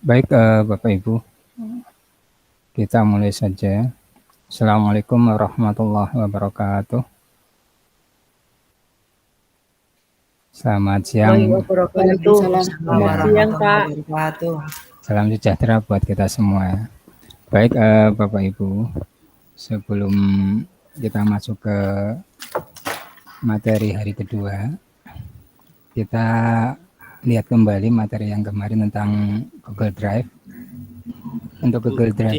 Baik, Bapak Ibu, kita mulai saja. Assalamualaikum warahmatullahi wabarakatuh. Selamat siang. Waalaikumsalam warahmatullahi wabarakatuh. Salam sejahtera buat kita semua. Baik, Bapak Ibu, sebelum kita masuk ke materi hari kedua, kita lihat kembali materi yang kemarin tentang Google Drive. Untuk Google Drive,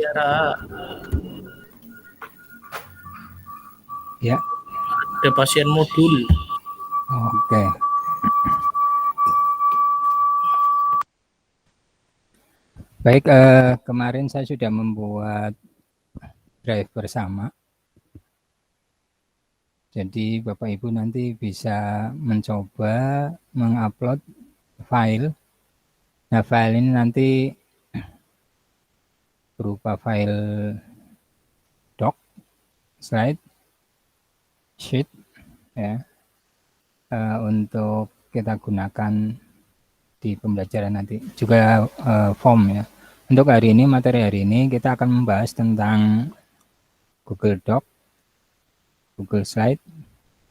ya. Ada pasien modul. Oke. Baik, kemarin saya sudah membuat drive bersama. Jadi Bapak Ibu nanti bisa mencoba mengupload file. Nah, file ini nanti berupa file doc, slide, sheet, ya, untuk kita gunakan di pembelajaran nanti. Juga form, ya. Untuk hari ini, materi hari ini kita akan membahas tentang Google Doc, Google Slide,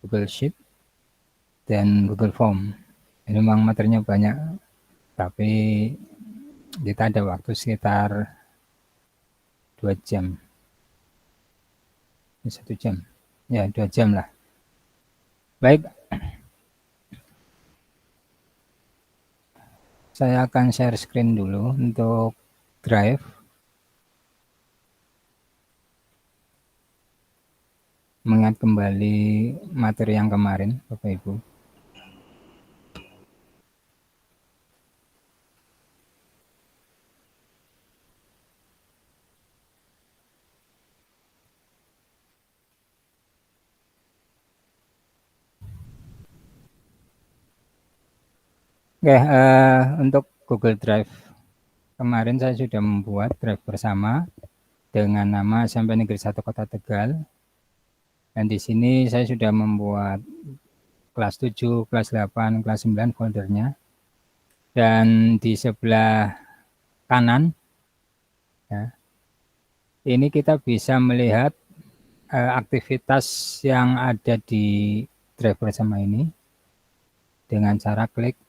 Google Sheet, dan Google Form. Ini memang materinya banyak, tapi kita ada waktu sekitar 2 jam. 1 jam. Ya, 2 jam lah. Baik. Saya akan share screen dulu untuk Drive. Mengingat kembali materi yang kemarin, Bapak Ibu. Oke, untuk Google Drive kemarin saya sudah membuat drive bersama dengan nama SMP Negeri 1 Kota Tegal. Dan di sini saya sudah membuat kelas 7, kelas 8, kelas 9 foldernya. Dan di sebelah kanan, ya, ini kita bisa melihat aktivitas yang ada di drive bersama ini dengan cara klik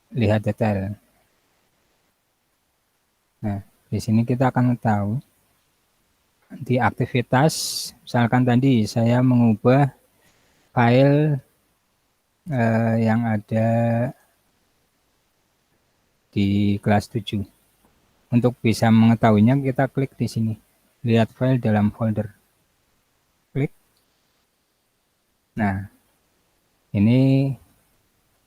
lihat detail. Nah, di sini kita akan tahu di aktivitas, misalkan tadi saya mengubah file yang ada di kelas 7. Untuk bisa mengetahuinya kita klik di sini, lihat file dalam folder. Klik. Nah, ini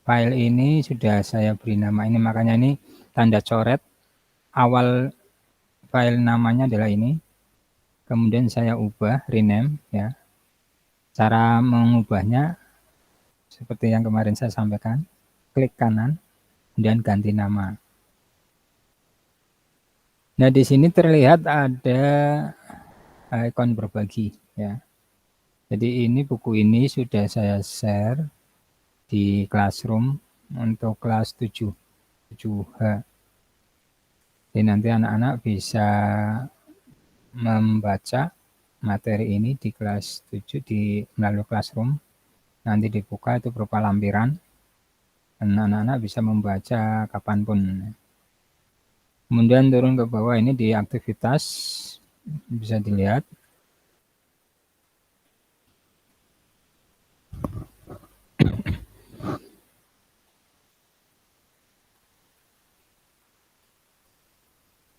file ini sudah saya beri nama ini, makanya ini tanda coret. Awal file namanya adalah ini. Kemudian saya ubah, rename, ya. Cara mengubahnya seperti yang kemarin saya sampaikan, klik kanan dan ganti nama. Nah, di sini terlihat ada ikon berbagi, ya. Jadi ini buku ini sudah saya share di Classroom untuk kelas 7, 7H. Jadi nanti anak-anak bisa membaca materi ini di kelas 7 melalui Classroom. Nanti dibuka itu berupa lampiran. Dan anak-anak bisa membaca kapanpun. Kemudian turun ke bawah ini di aktivitas, bisa dilihat.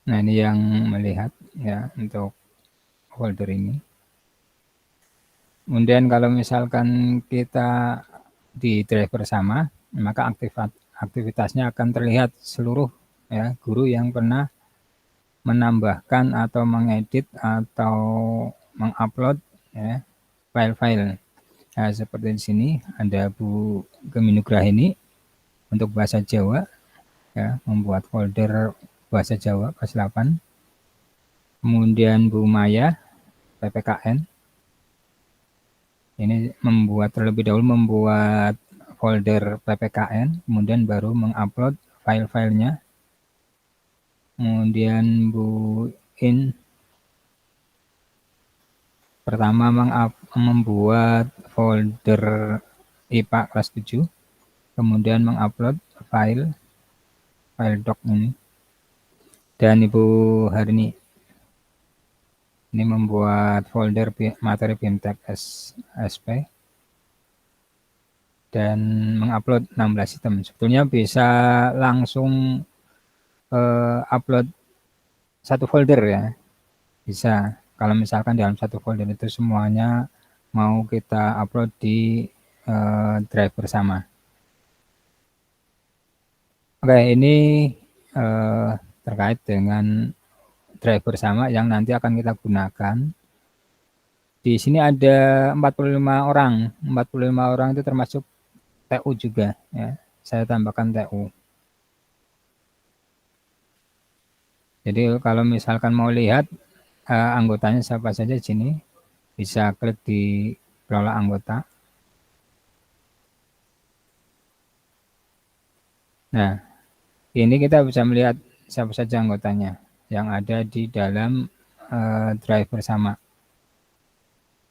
Nah, ini yang melihat, ya, untuk folder ini. Kemudian kalau misalkan kita di drive bersama, maka aktivitasnya akan terlihat seluruh, ya, guru yang pernah menambahkan atau mengedit atau mengupload, ya, file-file. Nah, seperti di sini ada Bu Geminugrahini untuk bahasa Jawa, ya, membuat folder bahasa Jawa kelas 8. Kemudian Bu Maya PPKN ini terlebih dahulu membuat folder PPKN, kemudian baru mengupload file-filenya kemudian Bu In pertama membuat folder IPA kelas 7, kemudian mengupload file doc ini, dan Ibu Harini ini membuat folder materi BIMTEK SP dan mengupload 16 item. Sebetulnya bisa langsung upload satu folder ya, bisa. Kalau misalkan dalam satu folder itu semuanya mau kita upload di drive bersama. Oke, ini terkait dengan drive bersama yang nanti akan kita gunakan. Di sini ada 45 orang. 45 orang itu termasuk TU juga ya. Saya tambahkan TU. Jadi kalau misalkan mau lihat anggotanya siapa saja di sini, bisa klik di kelola anggota. Nah, ini kita bisa melihat siapa saja anggotanya yang ada di dalam drive bersama.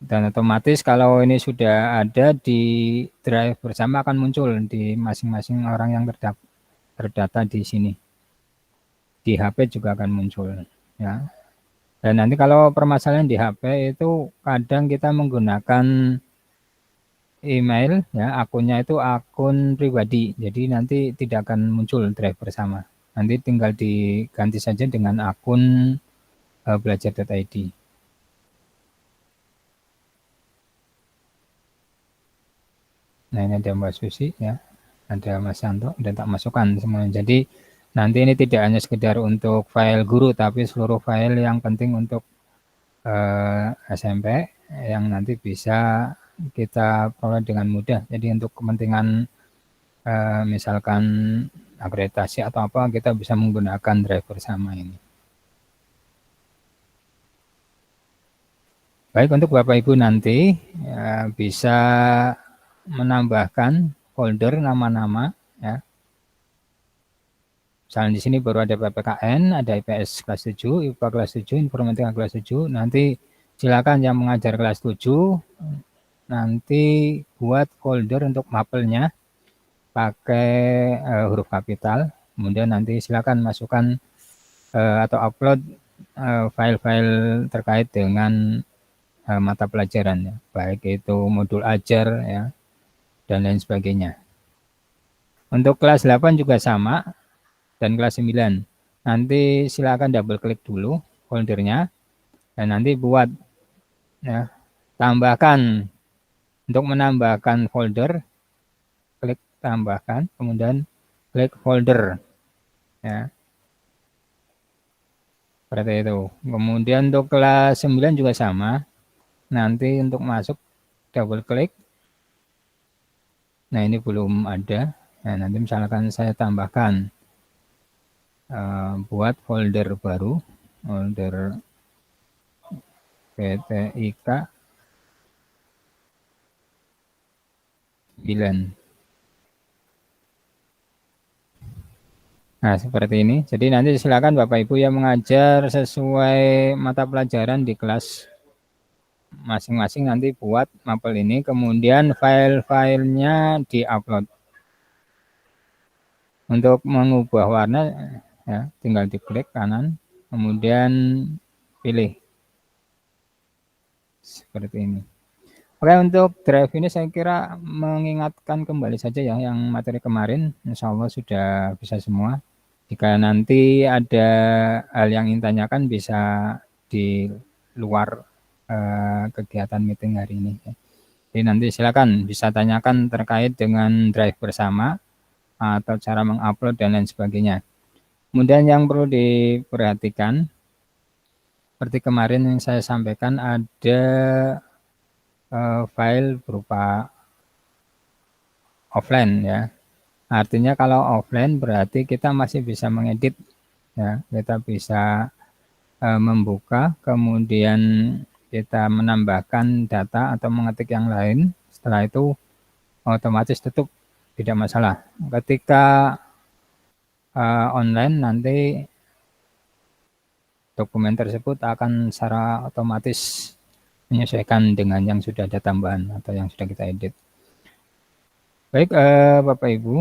Dan otomatis kalau ini sudah ada di drive bersama akan muncul di masing-masing orang yang terdata di sini. Di HP juga akan muncul ya. Dan nanti kalau permasalahan di HP itu kadang kita menggunakan email ya, akunnya itu akun pribadi. Jadi nanti tidak akan muncul drive bersama. Nanti tinggal diganti saja dengan akun belajar.id. Nah, ini ada Mbak Susi ya, ada Mas Santo, dan tak masukkan semuanya. Jadi nanti ini tidak hanya sekedar untuk file guru, tapi seluruh file yang penting untuk SMP yang nanti bisa kita peroleh dengan mudah. Jadi untuk kepentingan misalkan akreditasi atau apa, kita bisa menggunakan drive bersama ini. Baik, untuk Bapak Ibu nanti ya, bisa menambahkan folder nama-nama ya. Misalnya di sini baru ada PPKN, ada IPS kelas 7, IPA kelas 7, Informatika kelas 7. Nanti silakan yang mengajar kelas 7 nanti buat folder untuk mapelnya pakai huruf kapital. Kemudian nanti silakan masukkan atau upload file-file terkait dengan mata pelajaran ya, baik itu modul ajar ya dan lain sebagainya. Untuk kelas 8 juga sama dan kelas 9. Nanti silakan double klik dulu foldernya dan nanti buat ya, tambahkan. Untuk menambahkan folder, klik tambahkan, kemudian klik folder ya. Seperti itu. Kemudian untuk kelas 9 juga sama. Nanti untuk masuk double klik. Nah, ini belum ada. Nah, nanti misalkan saya tambahkan buat folder baru, folder PTIK 9. Nah, seperti ini. Jadi nanti silakan Bapak Ibu yang mengajar sesuai mata pelajaran di kelas masing-masing nanti buat mapel ini, kemudian file-filenya di-upload. Untuk mengubah warna ya, tinggal diklik kanan, kemudian pilih. Seperti ini. Oke, untuk drive ini saya kira mengingatkan kembali saja ya yang materi kemarin, insya Allah sudah bisa semua. Jika nanti ada hal yang ingin tanyakan bisa di luar kegiatan meeting hari ini. Jadi nanti silakan bisa tanyakan terkait dengan drive bersama atau cara mengupload dan lain sebagainya. Kemudian yang perlu diperhatikan, seperti kemarin yang saya sampaikan ada file berupa offline ya. Artinya kalau offline berarti kita masih bisa mengedit ya, kita bisa membuka, kemudian kita menambahkan data atau mengetik yang lain. Setelah itu otomatis tutup, tidak masalah. Ketika online nanti dokumen tersebut akan secara otomatis menyesuaikan dengan yang sudah ada tambahan atau yang sudah kita edit. Baik, Bapak Ibu,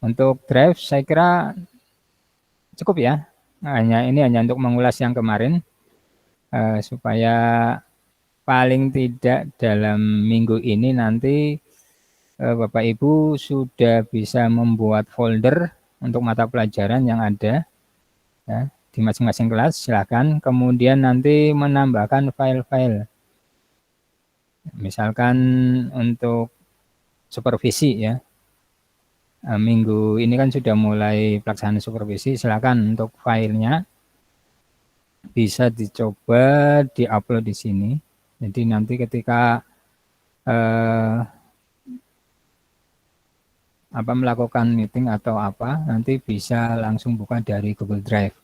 untuk drive saya kira cukup ya. Ini hanya untuk mengulas yang kemarin supaya paling tidak dalam minggu ini nanti Bapak Ibu sudah bisa membuat folder untuk mata pelajaran yang ada ya, di masing-masing kelas. Silakan kemudian nanti menambahkan file-file. Misalkan untuk supervisi ya. Minggu ini kan sudah mulai pelaksanaan supervisi, silakan untuk filenya bisa dicoba diupload di sini. Jadi nanti ketika melakukan meeting atau apa, nanti bisa langsung buka dari Google Drive.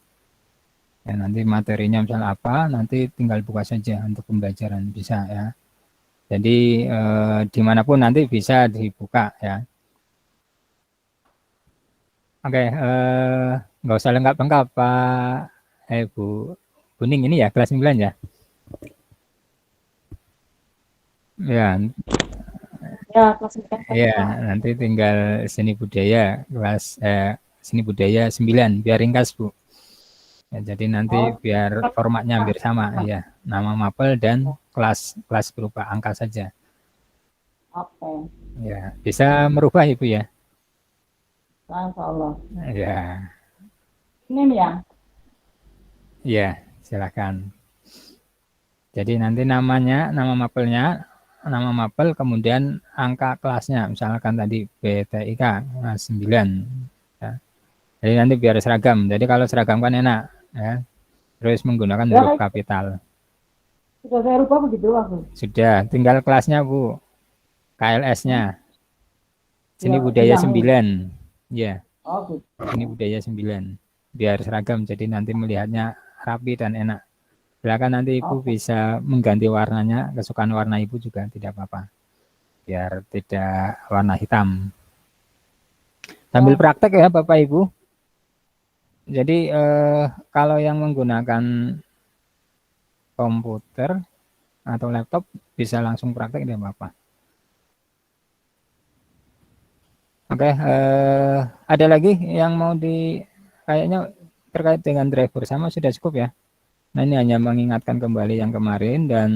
Ya, nanti materinya misalnya apa, nanti tinggal buka saja untuk pembelajaran bisa ya. Jadi dimanapun nanti bisa dibuka ya. Oke, nggak usah lengkap-lengkap Pak Bu Kuning ini ya kelas 9 ya. Ya, Ya, kelas 9. ya nanti tinggal seni budaya kelas seni budaya 9 biar ringkas Bu. Ya, jadi nanti biar formatnya hampir sama ya. Nama mapel dan kelas berupa angka saja. Oke. Ya, bisa merubah Ibu ya. Insya Allah. Ya. Ini ya. Ya, silakan. Jadi nanti namanya, nama mapel kemudian angka kelasnya, misalkan tadi BTIK 9. Ya. Jadi nanti biar seragam. Jadi kalau seragam kan enak ya. Terus menggunakan huruf kapital. Sudah saya rubah begitu aku. Sudah, tinggal kelasnya Bu. KLS-nya. Seni budaya 9. Ya. Oh, gitu. Seni budaya 9. Biar seragam jadi nanti melihatnya rapi dan enak. Silakan nanti Ibu bisa mengganti warnanya, kesukaan warna Ibu juga tidak apa-apa. Biar tidak warna hitam. Sambil praktek ya Bapak Ibu. Jadi kalau yang menggunakan komputer atau laptop bisa langsung praktek tidak apa-apa. Oke, ada lagi yang mau kayaknya terkait dengan drive bersama sudah cukup ya. Nah ini hanya mengingatkan kembali yang kemarin dan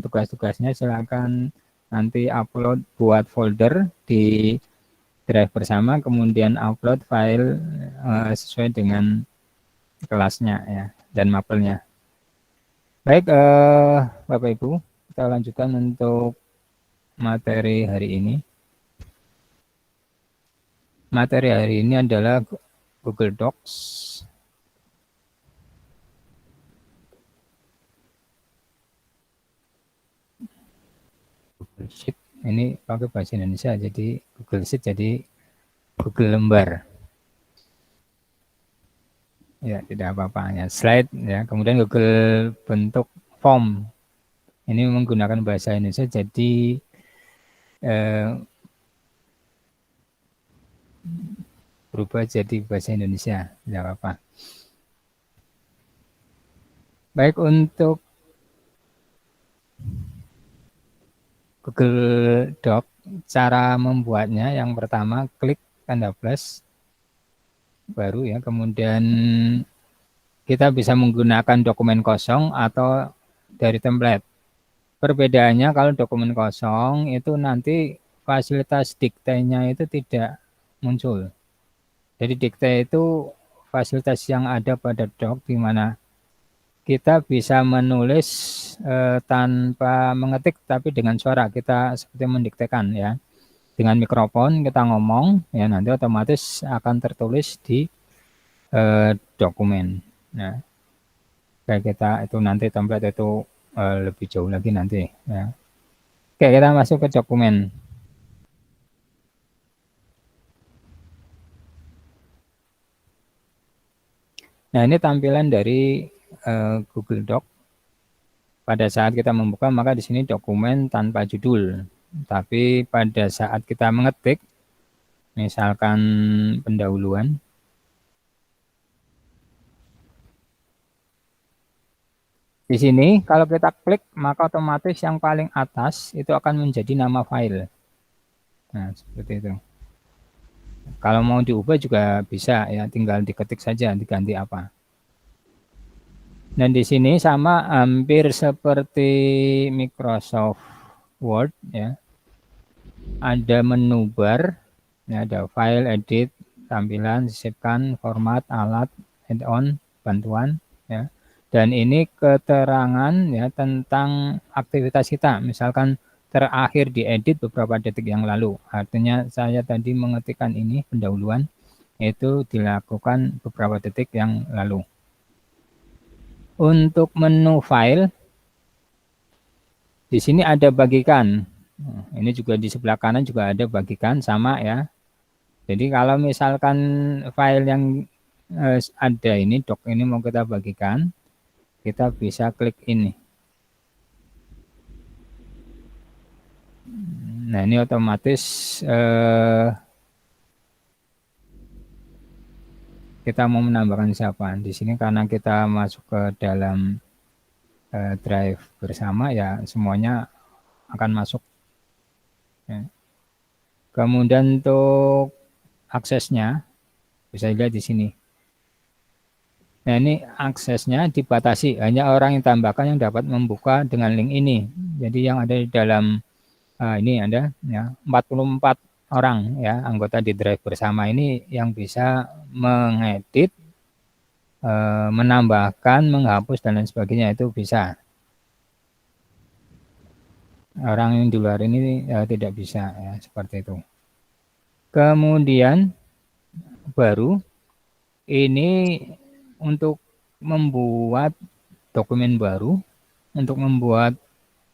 tugas-tugasnya silakan nanti upload buat folder di drive bersama kemudian upload file sesuai dengan kelasnya ya dan mapelnya. Baik Bapak Ibu, kita lanjutkan untuk materi hari ini. Materi hari ini adalah Google Docs. Google Sheet ini pakai bahasa Indonesia jadi Google Sheet jadi Google lembar. Ya tidak apa-apa ya slide ya kemudian Google bentuk form ini menggunakan bahasa Indonesia jadi berubah jadi bahasa Indonesia tidak apa-apa. Baik untuk Google Doc cara membuatnya yang pertama klik tanda plus baru ya kemudian kita bisa menggunakan dokumen kosong atau dari template. Perbedaannya kalau dokumen kosong itu nanti fasilitas diktenya itu tidak muncul. Jadi dikte itu fasilitas yang ada pada doc di mana kita bisa menulis tanpa mengetik tapi dengan suara kita seperti mendiktekan ya. Dengan mikrofon kita ngomong ya nanti otomatis akan tertulis di dokumen. Nah, kayak kita itu nanti template itu lebih jauh lagi nanti ya. Oke, kita masuk ke dokumen. Nah, ini tampilan dari Google Doc. Pada saat kita membuka maka di sini dokumen tanpa judul. Tapi pada saat kita mengetik misalkan pendahuluan Di sini kalau kita klik maka otomatis yang paling atas itu akan menjadi nama file. Nah, seperti itu. Kalau mau diubah juga bisa ya, tinggal diketik saja diganti apa. Dan di sini sama hampir seperti Microsoft Word ya. Ada menu bar, ya, ada file, edit, tampilan, sisipkan, format, alat, add-on, bantuan ya. Dan ini keterangan ya tentang aktivitas kita. Misalkan terakhir diedit beberapa detik yang lalu. Artinya saya tadi mengetikkan ini pendahuluan itu dilakukan beberapa detik yang lalu. Untuk menu file di sini ada bagikan. Ini juga di sebelah kanan juga ada bagikan sama ya. Jadi kalau misalkan file yang ada ini doc ini mau kita bagikan, kita bisa klik ini. Nah ini otomatis kita mau menambahkan siapa di sini karena kita masuk ke dalam drive bersama ya semuanya akan masuk. Ya. Kemudian untuk aksesnya bisa dilihat di sini. Nah ini aksesnya dibatasi, hanya orang yang tambahkan yang dapat membuka dengan link ini. Jadi yang ada di dalam ini ada ya 44 orang ya anggota di drive bersama ini yang bisa mengedit, menambahkan, menghapus dan lain sebagainya itu bisa. Orang yang di luar ini tidak bisa ya seperti itu. Kemudian baru ini untuk membuat dokumen baru, untuk membuat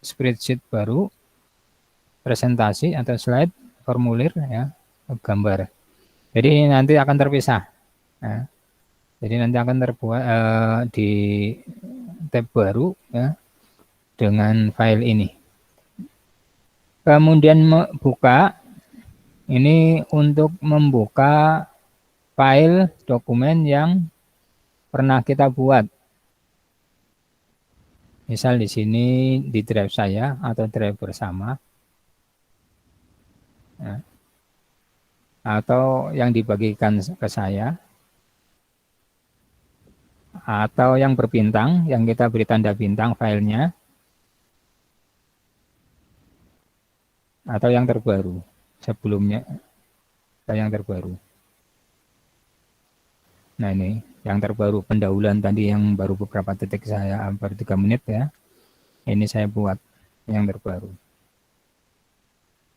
spreadsheet baru, presentasi atau slide, formulir ya, gambar. Jadi nanti akan terpisah. Ya. Jadi nanti akan terbuat di tab baru ya dengan file ini. Kemudian buka ini untuk membuka file dokumen yang pernah kita buat. Misal di sini di drive saya atau drive bersama. Ya. Atau yang dibagikan ke saya. Atau yang berbintang, yang kita beri tanda bintang filenya. Atau yang terbaru. Sebelumnya atau yang terbaru. Nah ini yang terbaru pendahuluan tadi yang baru beberapa detik saya hampir 3 menit ya. Ini saya buat yang terbaru.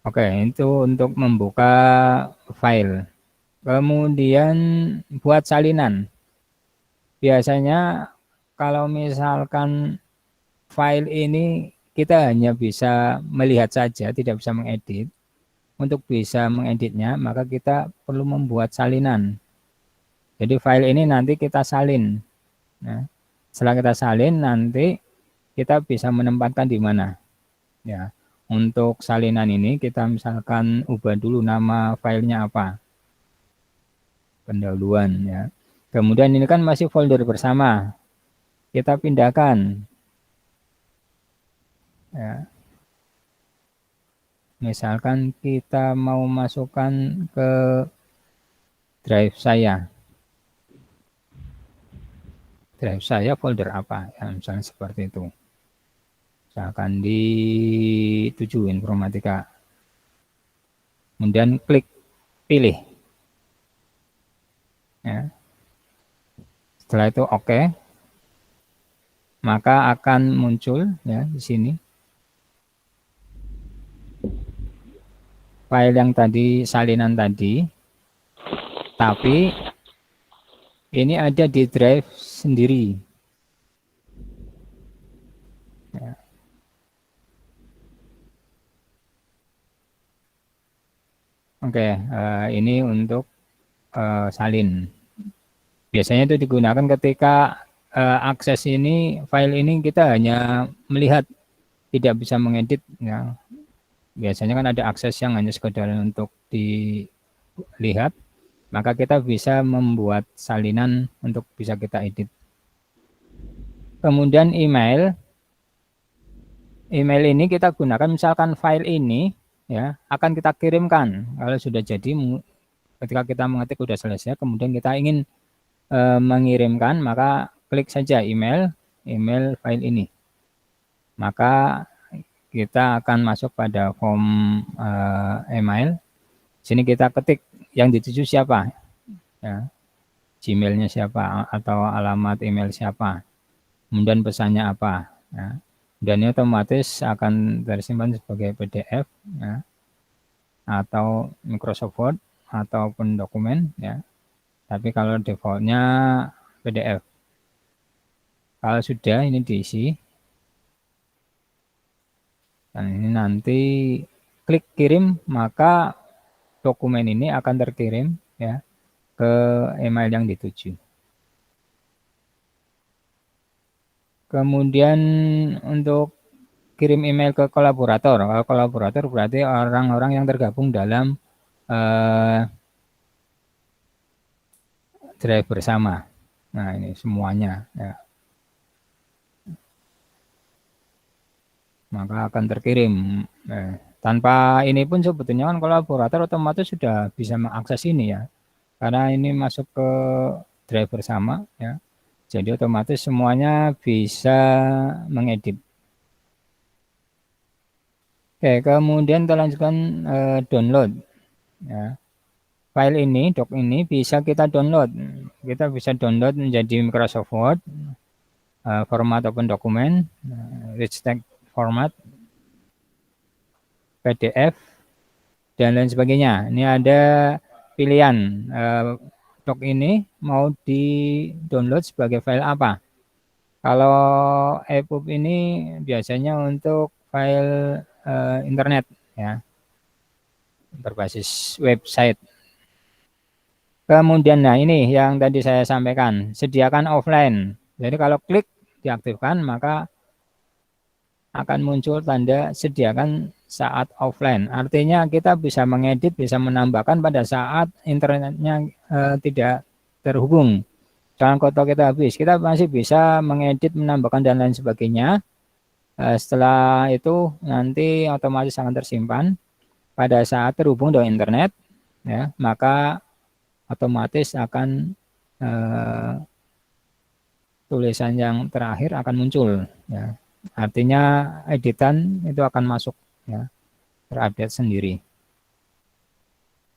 Oke, itu untuk membuka file. Kemudian buat salinan. Biasanya kalau misalkan file ini kita hanya bisa melihat saja, tidak bisa mengedit. Untuk bisa mengeditnya, maka kita perlu membuat salinan. Jadi file ini nanti kita salin. Nah, setelah kita salin, nanti kita bisa menempatkan di mana. Ya, untuk salinan ini kita misalkan ubah dulu nama filenya apa. Pendahuluan ya. Kemudian ini kan masih folder bersama. Kita pindahkan. Ya. Misalkan kita mau masukkan ke drive saya. Drive saya folder apa? Ya, misalnya seperti itu. Misalkan di 7 informatika. Kemudian klik pilih. Ya. Setelah itu oke. Maka akan muncul ya di sini file yang tadi salinan tadi, tapi ini ada di drive sendiri. Ya. Oke, ini untuk salin. Biasanya itu digunakan ketika akses ini, file ini kita hanya melihat, tidak bisa mengedit. Ya. Biasanya kan ada akses yang hanya sekedar untuk dilihat, maka kita bisa membuat salinan untuk bisa kita edit. Kemudian email ini kita gunakan, misalkan file ini ya akan kita kirimkan kalau sudah jadi. Ketika kita mengetik sudah selesai, kemudian kita ingin mengirimkan, maka klik saja email file ini, maka kita akan masuk pada form email. Sini kita ketik yang dituju siapa ya, Gmailnya siapa atau alamat email siapa, kemudian pesannya apa ya. Dan ini otomatis akan tersimpan sebagai PDF ya, atau Microsoft Word ataupun dokumen ya. Tapi kalau defaultnya PDF. Kalau sudah ini diisi, dan ini nanti klik kirim, maka dokumen ini akan terkirim ya ke email yang dituju. Kemudian untuk kirim email ke kolaborator. Kalau kolaborator berarti orang-orang yang tergabung dalam drive bersama. Nah, ini semuanya ya. Maka akan terkirim. Tanpa ini pun sebetulnya kan kolaborator otomatis sudah bisa mengakses ini ya. Karena ini masuk ke drive bersama ya. Jadi otomatis semuanya bisa mengedit. Oke, kemudian kita lanjutkan download ya. File ini, doc ini bisa kita download. Kita bisa download menjadi Microsoft Word, format open dokumen, rich text format, PDF, dan lain sebagainya. Ini ada pilihan doc ini mau di-download sebagai file apa. Kalau EPUB ini biasanya untuk file internet ya, berbasis website. Kemudian nah ini yang tadi saya sampaikan, sediakan offline. Jadi kalau klik diaktifkan maka akan muncul tanda sediakan saat offline. Artinya kita bisa mengedit, bisa menambahkan pada saat internetnya tidak terhubung. Jangan kotak kita habis, kita masih bisa mengedit, menambahkan dan lain sebagainya. Setelah itu nanti otomatis akan tersimpan pada saat terhubung dengan internet ya, maka otomatis akan tulisan yang terakhir akan muncul ya. Artinya editan itu akan masuk ya, terupdate sendiri.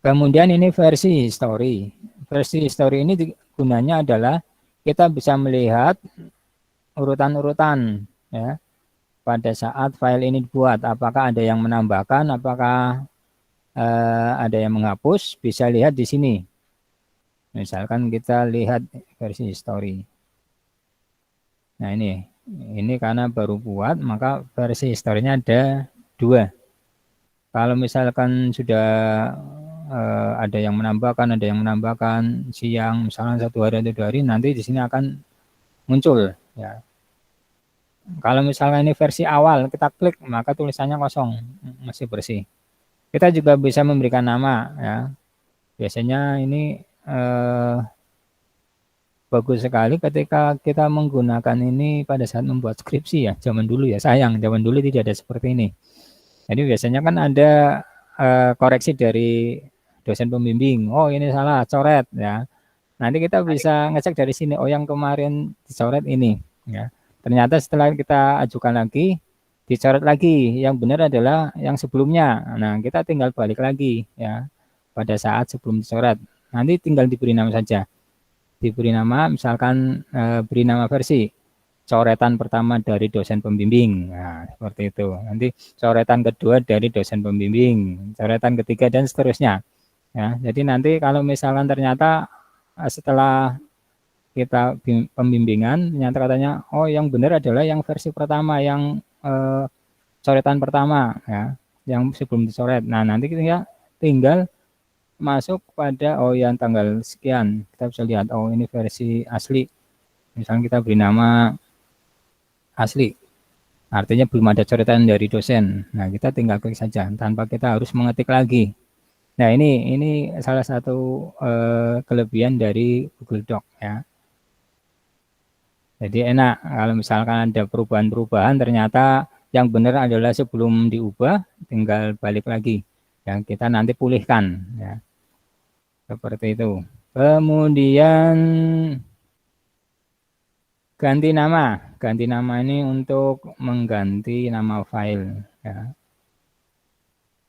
Kemudian ini versi history. Versi history ini gunanya adalah kita bisa melihat urutan-urutan ya pada saat file ini dibuat. Apakah ada yang menambahkan, apakah ada yang menghapus, bisa lihat di sini. Misalkan kita lihat versi history. Nah ini karena baru buat, maka versi historinya ada 2. Kalau misalkan sudah ada yang menambahkan siang, misalnya 1 hari atau 2 hari, nanti di sini akan muncul ya. Kalau misalnya ini versi awal, kita klik maka tulisannya kosong, masih bersih. Kita juga bisa memberikan nama ya. Biasanya ini bagus sekali ketika kita menggunakan ini pada saat membuat skripsi ya. Zaman dulu ya, sayang zaman dulu tidak ada seperti ini. Jadi biasanya kan ada koreksi dari dosen pembimbing. Oh ini salah, coret ya. Nanti kita bisa ngecek dari sini. Oh yang kemarin dicoret ini ya. Ternyata setelah kita ajukan lagi, dicoret lagi. Yang benar adalah yang sebelumnya. Nah kita tinggal balik lagi ya pada saat sebelum dicoret. Nanti tinggal diberi nama saja. Diberi nama, misalkan beri nama versi. Coretan pertama dari dosen pembimbing. Nah, seperti itu. Nanti coretan kedua dari dosen pembimbing, coretan ketiga dan seterusnya. Ya, jadi nanti kalau misalkan ternyata setelah kita pembimbingan ternyata katanya oh yang benar adalah yang versi pertama, yang coretan pertama ya, yang sebelum dicoret. Nah, nanti kita tinggal masuk pada oh yang tanggal sekian. Kita bisa lihat oh ini versi asli. Misalnya kita beri nama asli. Artinya belum ada coretan dari dosen. Nah, kita tinggal klik saja tanpa kita harus mengetik lagi. Nah, ini salah satu kelebihan dari Google Doc ya. Jadi enak kalau misalkan ada perubahan-perubahan ternyata yang benar adalah sebelum diubah tinggal balik lagi. Yang kita nanti pulihkan ya. Seperti itu. Kemudian ganti nama. Ganti nama ini untuk mengganti nama file ya.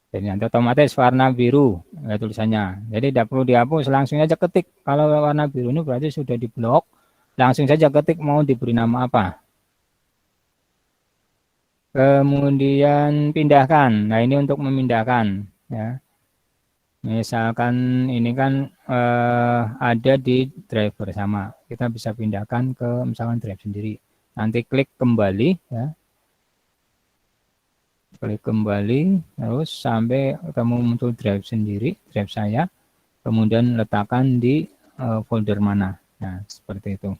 Jadi nanti otomatis warna biru ya, tulisannya. Jadi tidak perlu dihapus, langsung saja ketik. Kalau warna biru ini berarti sudah diblok. Langsung saja ketik mau diberi nama apa. Kemudian pindahkan. Nah ini untuk memindahkan ya. Misalkan ini kan ada di drive bersama. Kita bisa pindahkan ke misalkan drive sendiri. Nanti klik kembali ya. Klik kembali terus sampai ketemu muncul drive sendiri, drive saya. Kemudian letakkan di folder mana. Nah, seperti itu.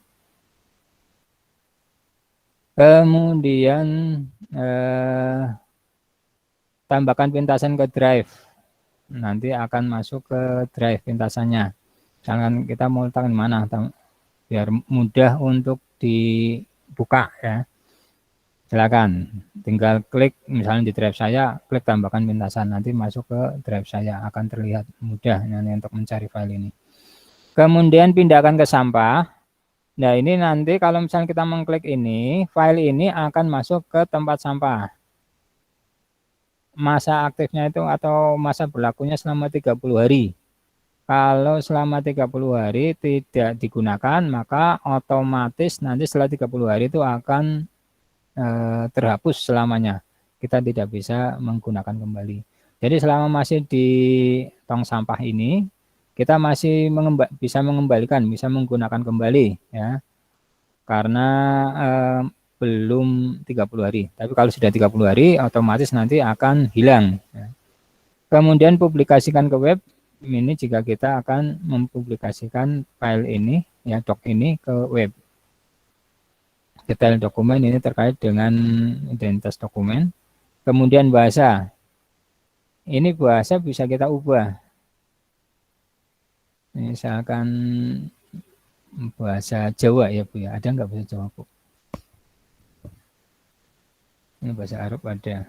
Kemudian tambahkan pintasan ke drive. Nanti akan masuk ke drive pintasannya. Misalkan kita mau letakkan mana, biar mudah untuk dibuka ya. Silakan, tinggal klik misalnya di drive saya, klik tambahkan pintasan, nanti masuk ke drive saya, akan terlihat mudah nanti untuk mencari file ini. Kemudian pindahkan ke sampah. Nah ini nanti kalau misalnya kita mengklik ini, file ini akan masuk ke tempat sampah. Masa aktifnya itu atau masa berlakunya selama 30 hari. Kalau selama 30 hari tidak digunakan, maka otomatis nanti setelah 30 hari itu akan terhapus selamanya. Kita tidak bisa menggunakan kembali. Jadi selama masih di tong sampah ini, kita masih bisa mengembalikan, bisa menggunakan kembali ya. Karena belum 30 hari. Tapi kalau sudah 30 hari, otomatis nanti akan hilang. Ya. Kemudian publikasikan ke web. Ini jika kita akan mempublikasikan file ini, ya doc ini ke web. Detail dokumen ini terkait dengan identitas dokumen. Kemudian bahasa. Ini bahasa bisa kita ubah. Misalkan bahasa Jawa ya Bu ya. Ada nggak bahasa Jawa Bu? Ini bahasa Arab ada.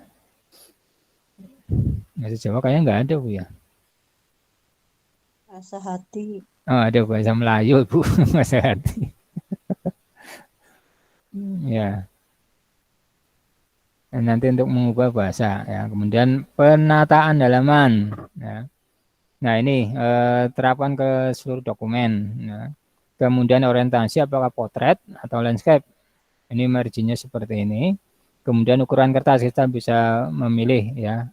Bahasa Jawa kayaknya nggak ada Bu ya. Bahasa hati. Oh ada bahasa Melayu Bu. Bahasa hati. Ya. Dan nanti untuk mengubah bahasa ya. Kemudian penataan halaman ya. Nah ini terapan ke seluruh dokumen ya. Kemudian orientasi apakah potret atau landscape. Ini marginnya seperti ini. Kemudian ukuran kertas kita bisa memilih ya.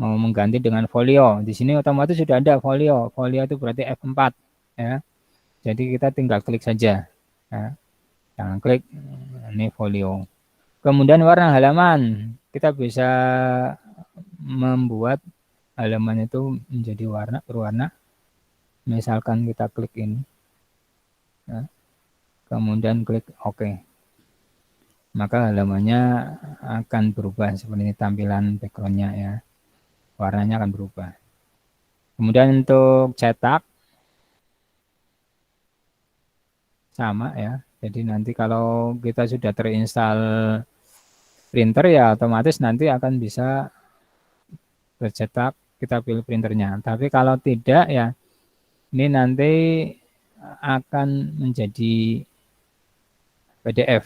Mau mengganti dengan folio. Di sini otomatis sudah ada folio. Folio itu berarti F4 ya. Jadi kita tinggal klik saja. Ya. Jangan klik ini folio. Kemudian warna halaman, kita bisa membuat halaman itu menjadi warna berwarna. Misalkan kita klik ini, ya. Kemudian klik OK, maka halamannya akan berubah seperti ini tampilan backgroundnya ya, warnanya akan berubah. Kemudian untuk cetak sama ya. Jadi nanti kalau kita sudah terinstall printer ya otomatis nanti akan bisa bercetak, kita pilih printernya. Tapi kalau tidak ya ini nanti akan menjadi PDF.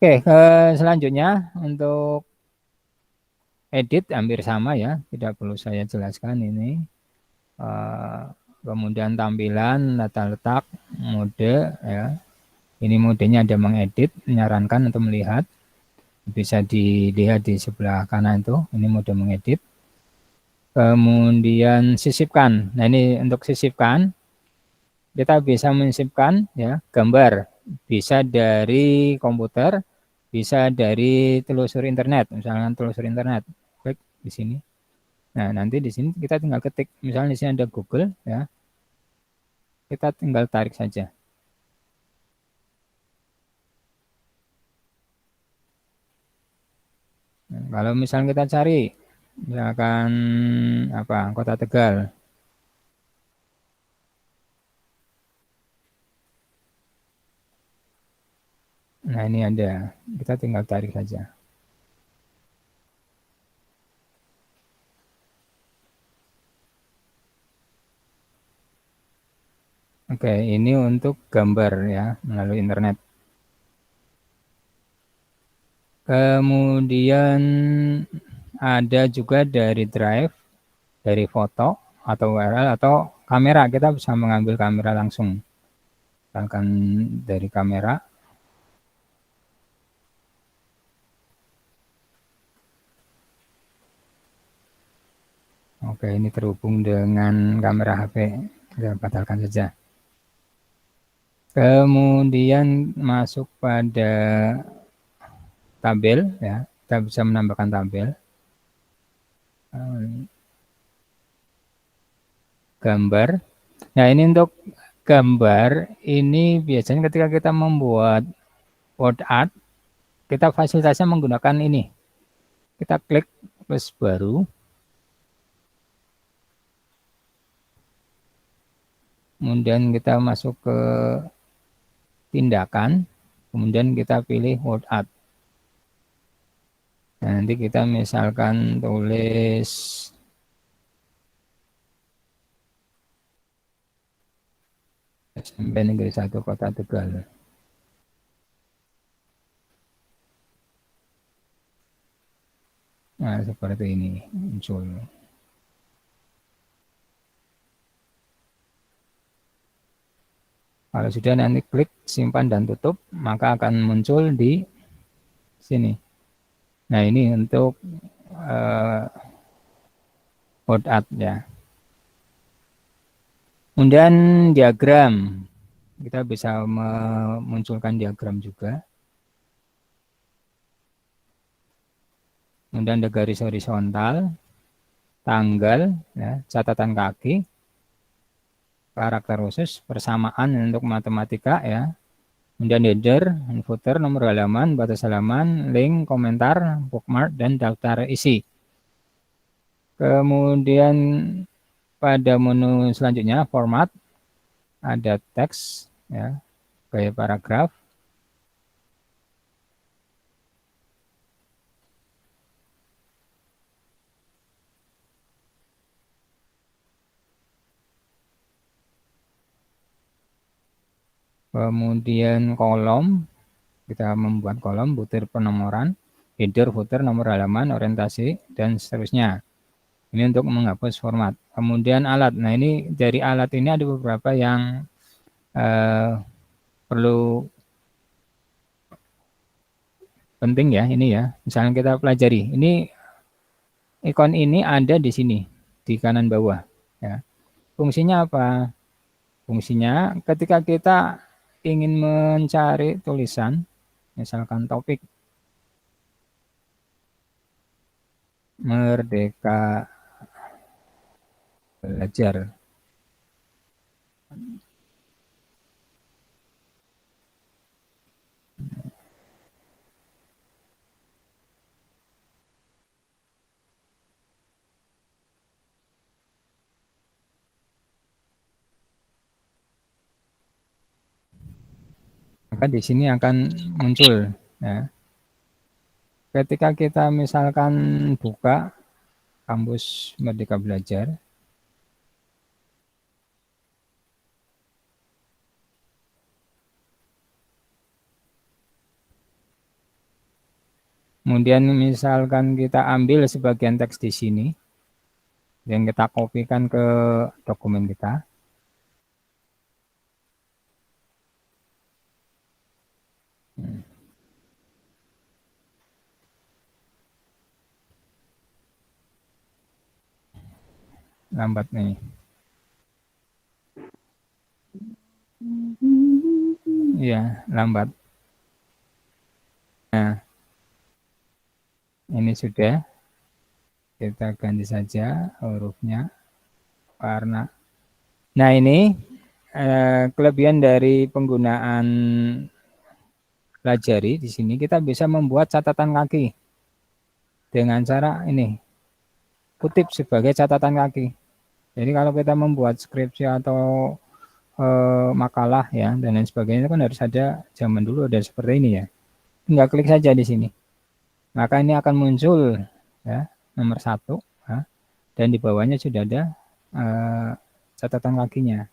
Oke, selanjutnya untuk edit hampir sama ya, tidak perlu saya jelaskan ini. Kemudian tampilan, data letak, mode ya. Ini modenya ada mengedit, menyarankan untuk melihat. Bisa dilihat di sebelah kanan itu, ini mode mengedit. Kemudian sisipkan. Nah ini untuk sisipkan, kita bisa menyisipkan ya gambar. Bisa dari komputer, bisa dari telusur internet. Misalnya telusur internet, klik di sini. Nah nanti di sini kita tinggal ketik. Misalnya di sini ada Google ya. Kita tinggal tarik saja. Nah, kalau misalnya kita cari, misalkan apa, Kota Tegal. Nah, ini ada. Kita tinggal tarik saja. Oke, ini untuk gambar ya, melalui internet. Kemudian ada juga dari drive, dari foto atau URL atau kamera. Kita bisa mengambil kamera langsung. Misalkan dari kamera. Oke, ini terhubung dengan kamera HP. Kita batalkan saja. Kemudian masuk pada tabel ya. Kita bisa menambahkan tabel. Gambar. Nah, ini untuk gambar ini biasanya ketika kita membuat word art, kita fasilitasnya menggunakan ini. Kita klik plus baru. Kemudian kita masuk ke tindakan, kemudian kita pilih word art. Nah, nanti kita misalkan tulis SMP Negeri 1 Kota Tegal. Nah, seperti ini muncul. Kalau sudah nanti klik simpan dan tutup, maka akan muncul di sini. Nah, ini untuk word art ya. Kemudian diagram. Kita bisa memunculkan diagram juga. Kemudian ada garis horizontal, tanggal, ya, catatan kaki, karakter khusus, persamaan untuk matematika ya. Kemudian header, footer, nomor halaman, batas halaman, link, komentar, bookmark, dan daftar isi. Kemudian pada menu selanjutnya format, ada teks, ya, gaya paragraf. Kemudian kolom, kita membuat kolom, butir penomoran, header, footer, nomor halaman, orientasi, dan seterusnya. Ini untuk menghapus format. Kemudian alat. Nah, ini dari alat ini ada beberapa yang perlu penting ya, ini ya. Misalnya kita pelajari. Ini ikon ini ada di sini, di kanan bawah. Ya. Fungsinya apa? Fungsinya ketika kita ingin mencari tulisan, misalkan topik Merdeka Belajar. Maka di sini akan muncul ya. Ketika kita misalkan buka kampus Merdeka Belajar, kemudian misalkan kita ambil sebagian teks di sini, dan kita kopikan ke dokumen kita. Lambat nih. Iya, lambat. Nah, ini sudah. Kita ganti saja hurufnya. Karena, nah ini kelebihan dari penggunaan pelajari di sini kita bisa membuat catatan kaki dengan cara ini kutip sebagai catatan kaki. Jadi kalau kita membuat skripsi atau makalah ya dan lain sebagainya kan harus ada zaman dulu ada seperti ini ya. tinggal klik saja di sini. Maka ini akan muncul ya nomor 1 ya, dan di bawahnya sudah ada catatan kakinya.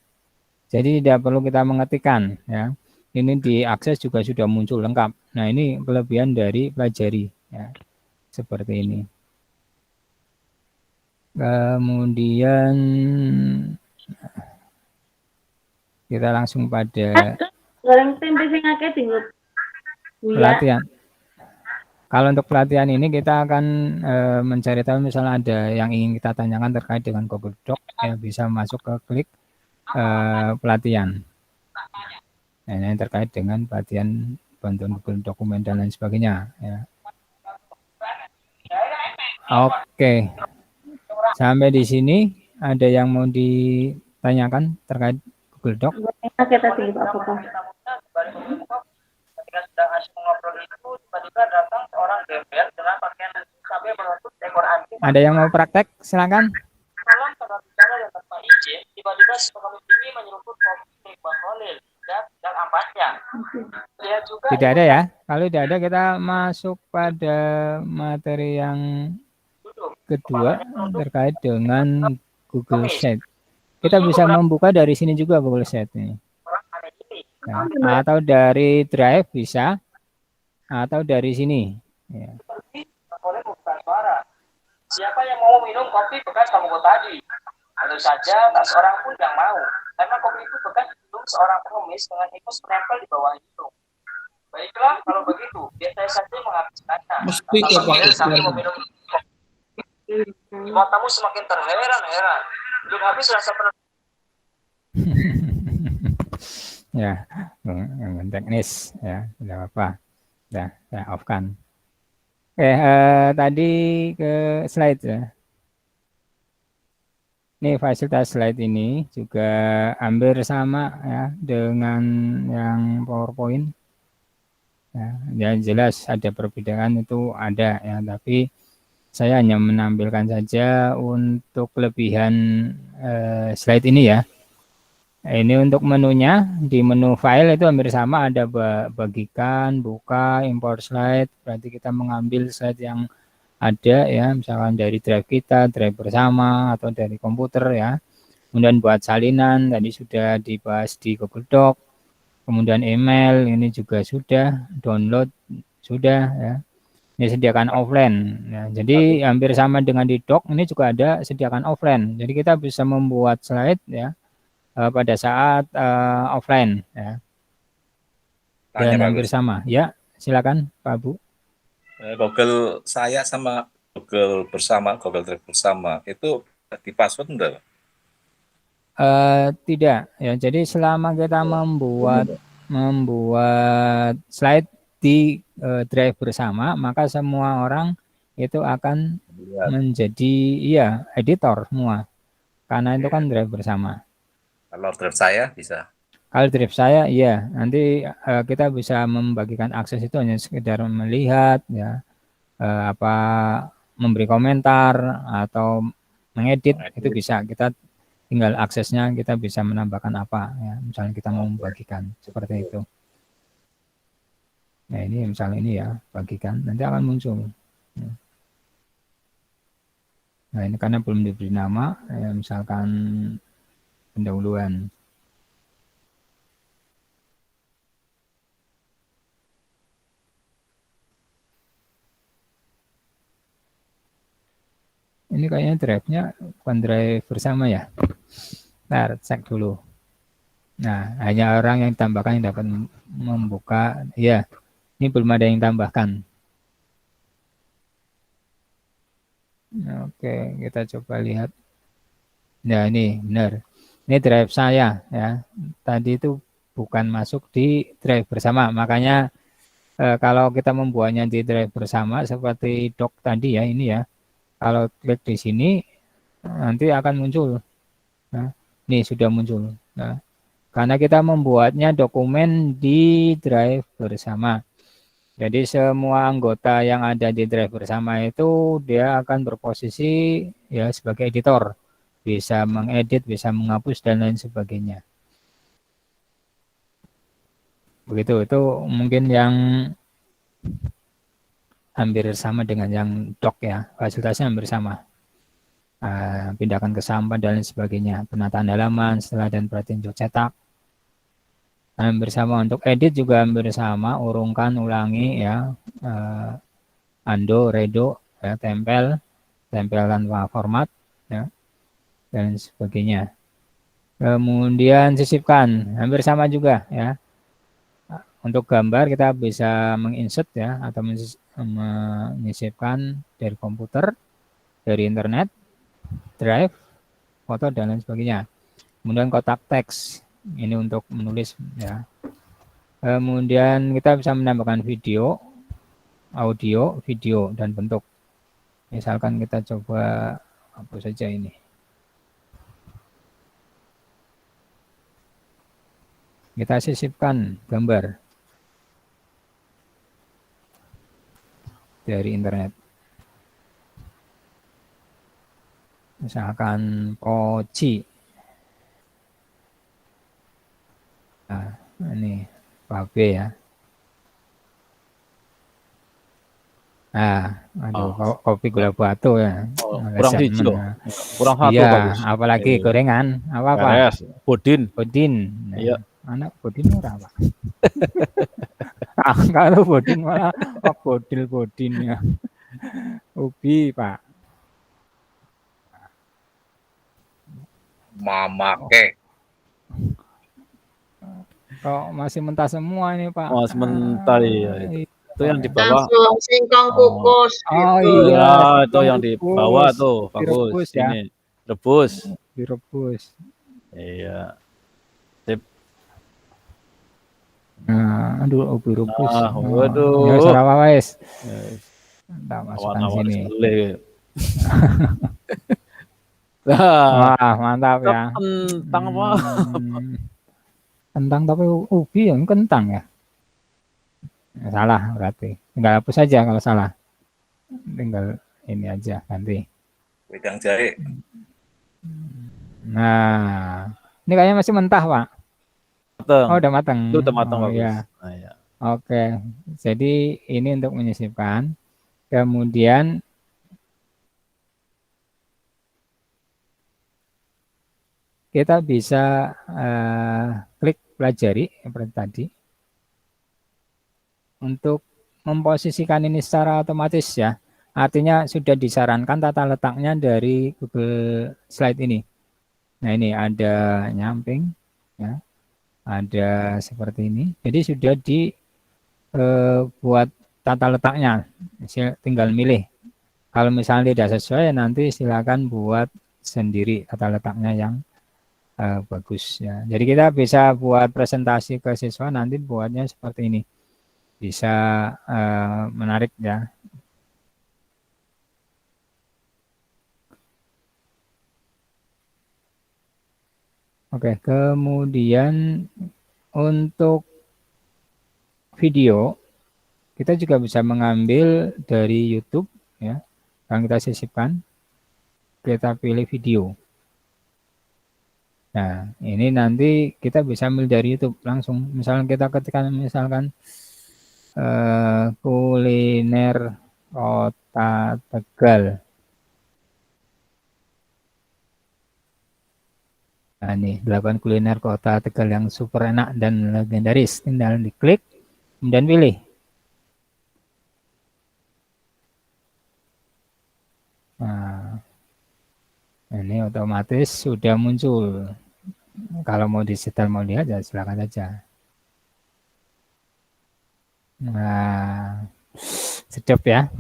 Jadi tidak perlu kita mengetikkan ya. Ini diakses juga sudah muncul lengkap. Nah, ini kelebihan dari pelajari ya. Seperti ini. Kemudian kita langsung pada Goreng tempe sing akeh tinggal pelatihan. Kalau untuk pelatihan ini kita akan mencari tahu misalnya ada yang ingin kita tanyakan terkait dengan Google Doc, ya bisa masuk ke klik pelatihan. Nah, ini terkait dengan pelatihan bantuan Google Dokumen dan lain sebagainya. Ya. Oke, sampai di sini ada yang mau ditanyakan terkait Google Doc? Kita tinggal apa? Ketika sedang asyik ngobrol itu tiba-tiba datang seorang gembel dengan pakaian sampai menutup ekor anjing. Ada yang mau praktek? Silakan. Malam tanpa bicara dan tanpa izin, tiba-tiba si pengemis ini menyeruput kopi Bang Holil dan ampasnya. Dia juga tidak ada ya. Kalau tidak ada kita masuk pada materi yang kedua terkait dengan Google Sheet. Kita bisa membuka dari sini juga Google Sheet ini. Nah, atau dari Drive bisa, atau dari sini. Ya. Siapa yang mau minum kopi bekas kamu tadi? Tentu saja tak seorang pun yang mau, karena kopi itu bekas minum seorang pengemis dengan ingus menempel di bawah hidung. Baiklah, kalau begitu, biar saya saja menghabiskannya. Mesti kepakai sambil meminum matamu semakin terheran-heran. Belum habis rasa penuh. Ya, teknis ya, tidak apa-apa. Ya, saya off-kan. Oke, tadi ke slide ya. Ini fasilitas slide ini juga hampir sama ya dengan yang PowerPoint. Ya, jelas ada perbedaan itu ada ya, tapi saya hanya menampilkan saja untuk kelebihan slide ini ya. Ini untuk menunya, di menu file itu hampir sama, ada bagikan, buka, import slide, berarti kita mengambil slide yang ada ya, misalkan dari drive kita, drive bersama, atau dari komputer ya. Kemudian buat salinan, tadi sudah dibahas di Google Doc, kemudian email, ini juga sudah, download sudah ya. Ini sediakan offline, ya. Jadi hampir sama dengan di Doc, ini juga ada sediakan offline, jadi kita bisa membuat slide ya, pada saat offline ya. Dan hampir sama ya, silakan Pak Bu. Google saya sama Google bersama, Google Drive bersama itu di password enggak? Tidak ya, jadi selama kita membuat slide di drive bersama, maka semua orang itu akan menjadi ya editor semua, karena itu kan drive bersama. Kalau drive saya bisa. Kalau drive saya, iya. Nanti kita bisa membagikan akses itu hanya sekedar melihat, ya, memberi komentar atau mengedit itu bisa. Kita tinggal aksesnya, kita bisa menambahkan apa, ya. Misalnya kita mau membagikan seperti itu. Nah ini misalnya ini ya, bagikan, nanti akan muncul. Nah ini karena belum diberi nama, ya, misalkan pendahuluan. Ini kayaknya drive-nya bukan drive bersama ya. Ntar cek dulu. Nah, hanya orang yang tambahkan yang dapat membuka. Ya, ini belum ada yang tambahkan. Oke, kita coba lihat. Nah, ini benar. Ini drive saya ya. Tadi itu bukan masuk di drive bersama. Makanya kalau kita membuatnya di drive bersama seperti doc tadi ya, ini ya. Kalau klik di sini nanti akan muncul. Nah, ini sudah muncul. Nah, karena kita membuatnya dokumen di drive bersama. Jadi semua anggota yang ada di drive bersama itu dia akan berposisi ya sebagai editor. Bisa mengedit, bisa menghapus dan lain sebagainya. Begitu, itu mungkin yang hampir sama dengan yang doc ya, fasilitasnya hampir sama. Pindahkan ke sampah dan lain sebagainya, penataan halaman, setelah dan perhatiin cetak, hampir sama. Untuk edit juga hampir sama, urungkan, ulangi ya, undo, redo, ya, tempel tanpa format ya, dan sebagainya. Kemudian sisipkan, hampir sama juga ya. Untuk gambar kita bisa menginsert ya, atau menyisipkan dari komputer, dari internet, drive, foto dan lain sebagainya. Kemudian kotak teks, ini untuk menulis ya. Kemudian kita bisa menambahkan video, audio, video dan bentuk. Misalkan kita coba apa saja ini. Kita sisipkan gambar dari internet. Misalkan poci. Nah, ini babe ya. Nah, aduh, kopi gula batu ya. Kurang hijau. Kurang satu Iya, bagus. apalagi Iya. gorengan. Apa-apa? Beres. Budin. Nah, Iya. anak bodin ora, Pak. Kalau bodin malah bodil-bodin ya. Ubi, Pak. Mamake. Kok masih mentah semua ini, Pak? Oh, sebentar ya. Itu yang di bawah. Langsung singkong kukus. Oh gitu. iya, Ya, itu yang di rebus. bawah tuh, Direbus bagus. ya. Ini rebus. Direbus. Iya. Nah, aduh, ubi rebus. Ah, waduh. Ya, Sarawak wes. Yes. Kita masukkan Awan-awan sini. sele. Nah, Wah, mantap ya. kentang apa? Kentang tapi ubi yang kentang ya. Salah berarti. Tinggal hapus saja kalau salah. Tinggal ini aja ganti. Wedang jahe. Nah, ini kayaknya masih mentah, Pak. Mateng. Oh, udah matang. Itu udah matang Oh, bagus. ya. Nah, ya. Oke. Jadi ini untuk menyisipkan. Kemudian kita bisa klik pelajari seperti tadi untuk memposisikan ini secara otomatis ya. Artinya sudah disarankan tata letaknya dari Google Slide ini. Nah, ini ada nyamping ya. Ada seperti ini. Jadi sudah dibuat tata letaknya. Tinggal milih. Kalau misalnya tidak sesuai nanti silakan buat sendiri tata letaknya yang bagus ya. Jadi kita bisa buat presentasi ke siswa nanti buatnya seperti ini. Bisa menarik ya. Oke, kemudian untuk video kita juga bisa mengambil dari YouTube ya. Yang kita sisipkan, kita pilih video. Nah, ini nanti kita bisa ambil dari YouTube langsung. Misalkan kita ketikkan misalkan kuliner Kota Tegal. Nah, ini 8 kuliner Kota Tegal yang super enak dan legendaris. Tinggal diklik, kemudian pilih. Nah, ini otomatis sudah muncul. Kalau mau disetel mau lihat ya silakan saja. Nah, sedap ya.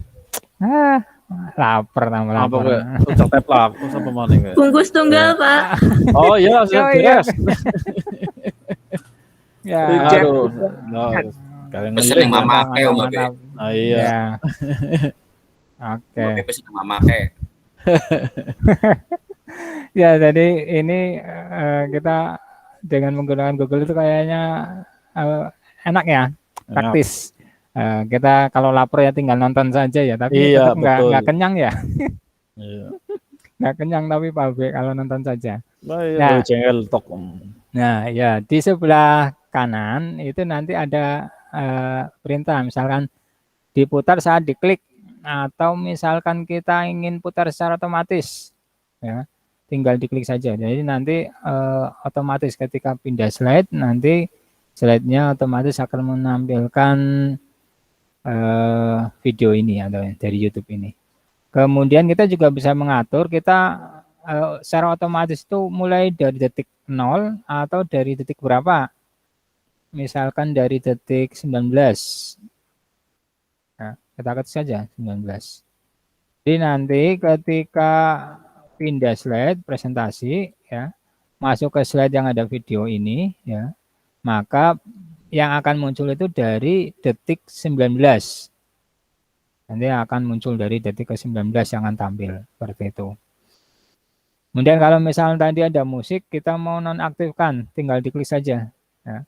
Lapar tambah Apa lapar. gue? Udah tap lah, aku sampai mana gue? Bungkus tunggal, Pak. Oh iya, sudah Oh, iya. beres. Ya, Aduh, no, kalian Pesen ngirim. yang mamake, Om Abe. mantap. Ah, iya. Ya. Oke. Oke, pesen yang mamake. Ya, jadi ini kita dengan menggunakan Google itu kayaknya enak ya, praktis. Kita kalau lapar ya tinggal nonton saja ya, tapi Iya, tetap betul. nggak kenyang ya, Iya. nggak kenyang tapi Pak B kalau nonton saja. Nah, iya, Nah. jengkel tok. Nah, ya di sebelah kanan itu nanti ada perintah, misalkan diputar saat diklik, atau misalkan kita ingin putar secara otomatis, ya, tinggal diklik saja. Jadi nanti otomatis ketika pindah slide, nanti slide-nya otomatis akan menampilkan video ini atau dari YouTube ini. Kemudian kita juga bisa mengatur kita secara otomatis itu mulai dari detik 0 atau dari detik berapa. Misalkan dari detik 19. Nah, kita ketik saja 19. Jadi nanti ketika pindah slide presentasi, ya, masuk ke slide yang ada video ini, ya, maka yang akan muncul itu dari detik 19. Nanti akan muncul dari detik ke-19 yang akan tampil seperti itu. Kemudian kalau misalnya tadi ada musik, kita mau nonaktifkan, tinggal diklik saja. Ya.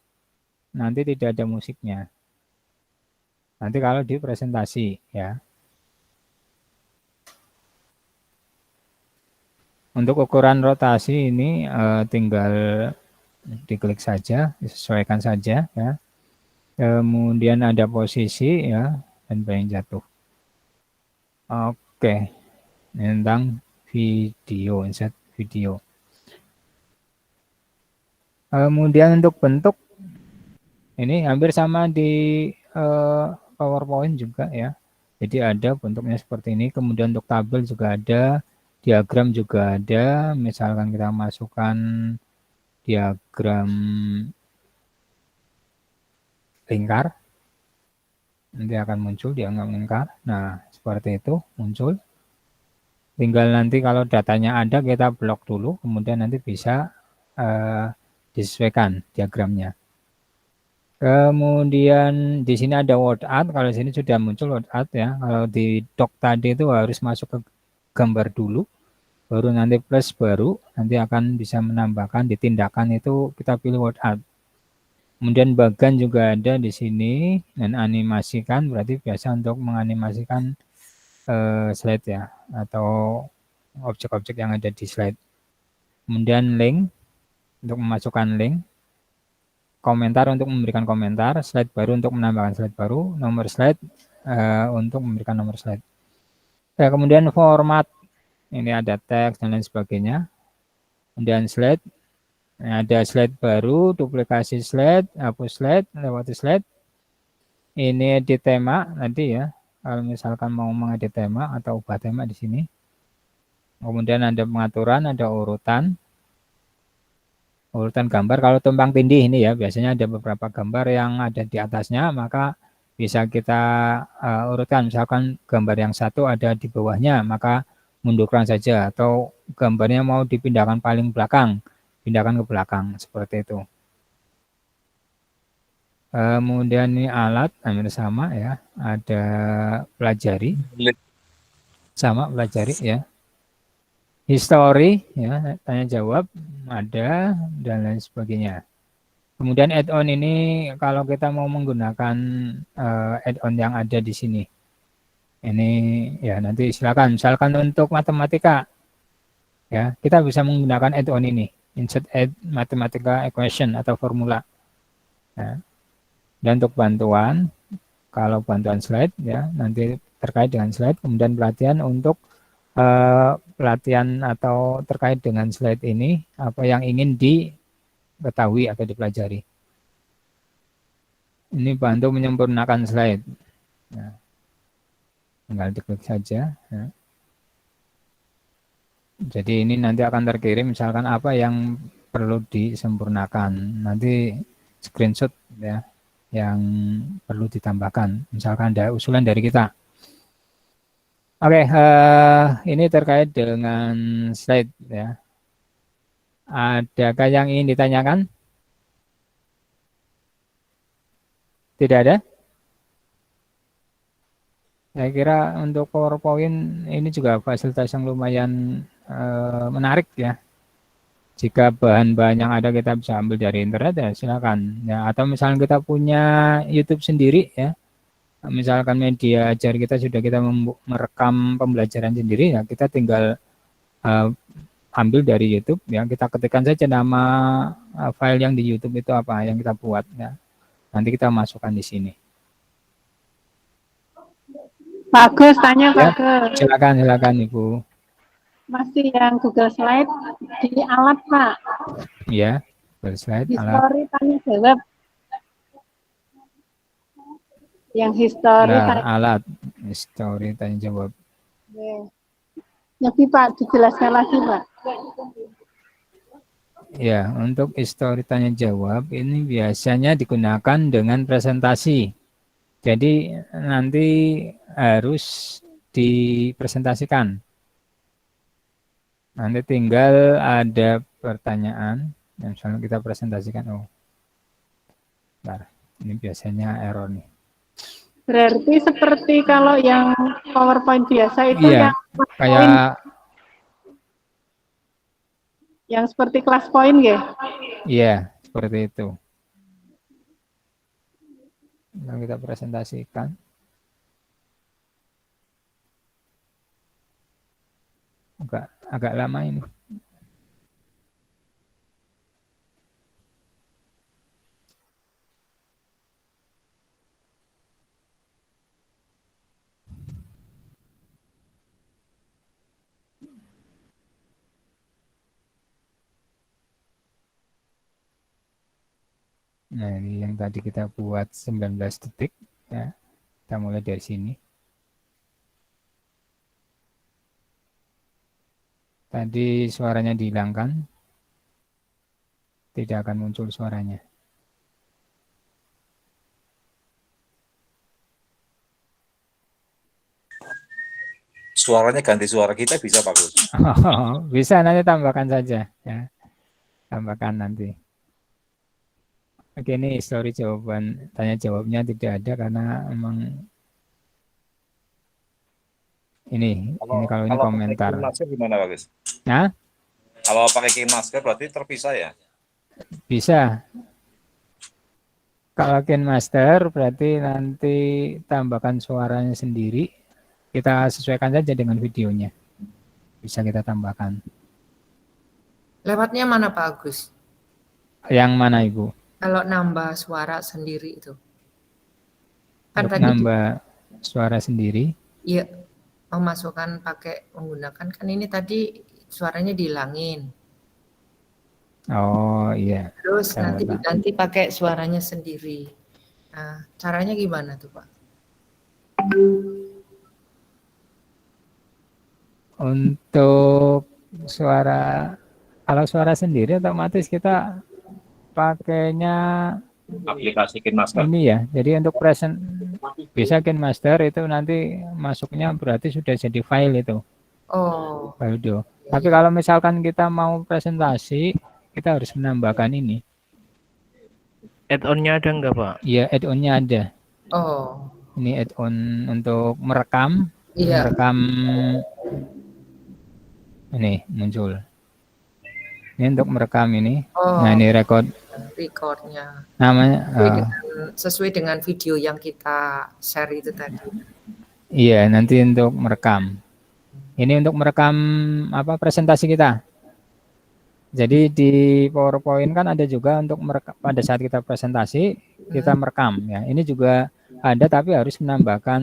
Nanti tidak ada musiknya. Nanti kalau di presentasi, ya. Untuk ukuran rotasi ini tinggal diklik saja, disesuaikan saja, ya. Kemudian ada posisi, ya, dan bayang jatuh. Oke, tentang video, insert video. Kemudian untuk bentuk, ini hampir sama di PowerPoint juga, ya. Jadi ada bentuknya seperti ini. Kemudian untuk tabel juga ada, diagram juga ada. Misalkan kita masukkan diagram lingkar, nanti akan muncul diagram lingkar. Nah, seperti itu muncul. Tinggal nanti kalau datanya ada kita blok dulu, kemudian nanti bisa disesuaikan diagramnya. Kemudian di sini ada word art. Kalau di sini sudah muncul word art, ya. Kalau di doc tadi itu harus masuk ke gambar dulu, baru nanti plus baru nanti akan bisa menambahkan di tindakan itu kita pilih word art. Kemudian bagan juga ada di sini, dan animasikan berarti biasa untuk menganimasikan slide, ya, atau objek-objek yang ada di slide. Kemudian link untuk memasukkan link, komentar untuk memberikan komentar, slide baru untuk menambahkan slide baru, nomor slide untuk memberikan nomor slide. Ya, kemudian format, ini ada teks dan lain sebagainya. Kemudian slide, ada slide baru, duplikasi slide, hapus slide, lewati slide. Ini edit tema nanti, ya. Kalau misalkan mau mengedit tema atau ubah tema di sini. Kemudian ada pengaturan, ada urutan gambar. Kalau tumpang tindih ini, ya, biasanya ada beberapa gambar yang ada di atasnya, maka bisa kita urutkan. Misalkan gambar yang satu ada di bawahnya, maka mundurkan saja, atau gambarnya mau dipindahkan paling belakang, pindahkan ke belakang, seperti itu. Kemudian ini alat, hampir sama, ya, ada pelajari, sama pelajari, ya. History, ya, tanya jawab ada, dan lain sebagainya. Kemudian add-on ini kalau kita mau menggunakan add-on yang ada di sini. Ini, ya, nanti silakan. Misalkan untuk matematika, ya, kita bisa menggunakan add-on ini, insert add matematika equation atau formula. Ya. Dan untuk bantuan, kalau bantuan slide, ya, nanti terkait dengan slide. Kemudian pelatihan untuk pelatihan atau terkait dengan slide ini, apa yang ingin diketahui atau dipelajari. Ini bantu menyempurnakan slide. Nah, tinggal diklik saja. Ya. Jadi ini nanti akan terkirim misalkan apa yang perlu disempurnakan. Nanti screenshot, ya, yang perlu ditambahkan. Misalkan ada usulan dari kita. Oke, ini terkait dengan slide, ya. Adakah yang ingin ditanyakan? Tidak ada? Saya kira untuk PowerPoint ini juga fasilitas yang lumayan menarik, ya. Jika bahan-bahan yang ada kita bisa ambil dari internet, ya silakan. Ya, atau misalnya kita punya YouTube sendiri, ya. Misalkan media ajar kita sudah kita merekam pembelajaran sendiri, ya, kita tinggal ambil dari YouTube, ya, kita ketikkan saja nama file yang di YouTube itu apa yang kita buat, ya. Nanti kita masukkan di sini. Bagus, tanya Ya, bagus. silakan Ibu. Masih yang Google Slide di alat, Pak. Ya, slide alat. History tanya jawab. Yang history Nah, tanya alat history tanya jawab. jawab. Lebih Pak, dijelaskan lagi Pak. Ya, untuk history tanya jawab ini biasanya digunakan dengan presentasi. Jadi nanti harus dipresentasikan. Nanti tinggal ada pertanyaan, misalnya kita presentasikan. Oh, bentar. Ini biasanya error nih. Berarti seperti kalau yang PowerPoint biasa itu Iya, kayak yang seperti kelas point ya? iya, seperti itu. Nah, kita presentasikan. Agak lama ini. Nah, ini yang tadi kita buat 19 detik ya. Kita mulai dari sini. Tadi suaranya dihilangkan. Tidak akan muncul suaranya. Suaranya ganti suara kita bisa Pak Gus. Bisa, nanti tambahkan saja ya. Tambahkan nanti. Oke, ini story jawaban tanya jawabnya tidak ada karena memang ini kalau ini komentar. Pakai masker gimana Pak Gus? Nah, Kalau pakai masker berarti terpisah ya? bisa. Kalau master berarti nanti tambahkan suaranya sendiri. Kita sesuaikan saja dengan videonya. Bisa kita tambahkan. Lewatnya mana Pak Agus? Yang mana Ibu? Kalau nambah suara sendiri itu. Kan Untuk tadi nambah suara sendiri. iya, memasukkan pakai menggunakan kan ini tadi suaranya dihilangin. Oh iya. Terus Saya nanti lupa. diganti pakai suaranya sendiri. Nah, caranya gimana tuh Pak? Untuk suara, kalau suara sendiri otomatis kita pakainya Aplikasi KineMaster. ini ya. Jadi untuk present bisa KineMaster itu nanti masuknya berarti sudah jadi file itu. Oh, File video. Tapi kalau misalkan kita mau presentasi, kita harus menambahkan ini. Add-on-nya ada nggak Pak? Ya, add-on-nya ada. oh, Ini add-on untuk merekam. iya. Merekam ini muncul. Ini untuk merekam ini. Oh, Nah, ini record recordnya namanya. sesuai dengan video yang kita share itu tadi. Iya, nanti untuk merekam. Ini untuk merekam apa presentasi kita. Jadi di PowerPoint kan ada juga untuk merekam, pada saat kita presentasi kita merekam ya. Ini juga ada tapi harus menambahkan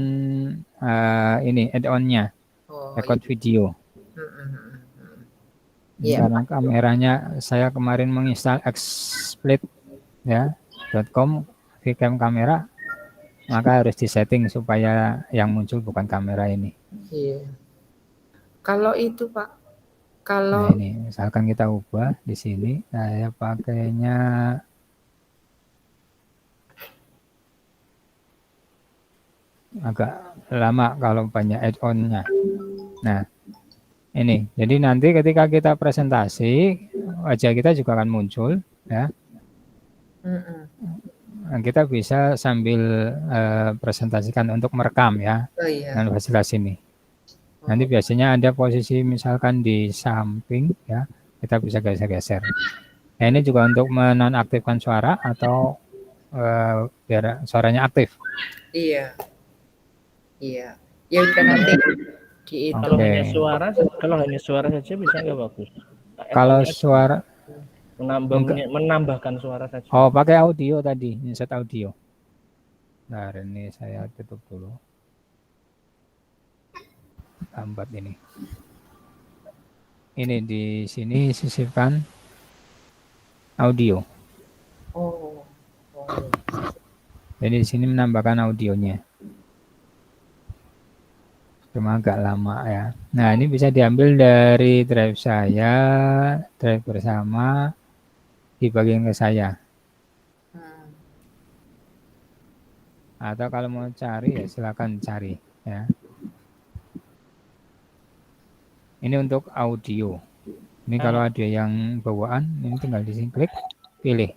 ini add-on-nya, Oh, record video. Iya. Karena kameranya saya kemarin menginstal XSplit ya .com webcam kamera, maka harus disetting supaya yang muncul bukan kamera ini. Iya. Kalau itu Pak, Nah, kalau ini misalkan kita ubah di sini, saya pakainya agak lama kalau banyak add-on-nya. Nah, ini. Jadi nanti ketika kita presentasi, wajah kita juga akan muncul ya. Nah, kita bisa sambil presentasikan untuk merekam ya. oh iya. Dengan fasilitas ini. Nanti biasanya ada posisi misalkan di samping ya, kita bisa geser-geser. Nah, ini juga untuk menonaktifkan suara atau biar suaranya aktif. Iya. Iya. Ya udah nanti di itu. Kalau Oke. hanya suara saja bisa nggak bagus? Kalau suara, menambahkan suara saja. oh pakai audio tadi, insert audio. Nah, ini saya tutup dulu. lambat ini. Ini di sini sisipkan audio. Oh. Jadi di sini menambahkan audionya. Cuma agak lama ya. Nah, ini bisa diambil dari drive saya, drive bersama, dibagiin ke saya. Atau kalau mau cari ya silakan cari ya. Ini untuk audio. Ini kalau ada yang bawaan, ini tinggal di sini klik, pilih.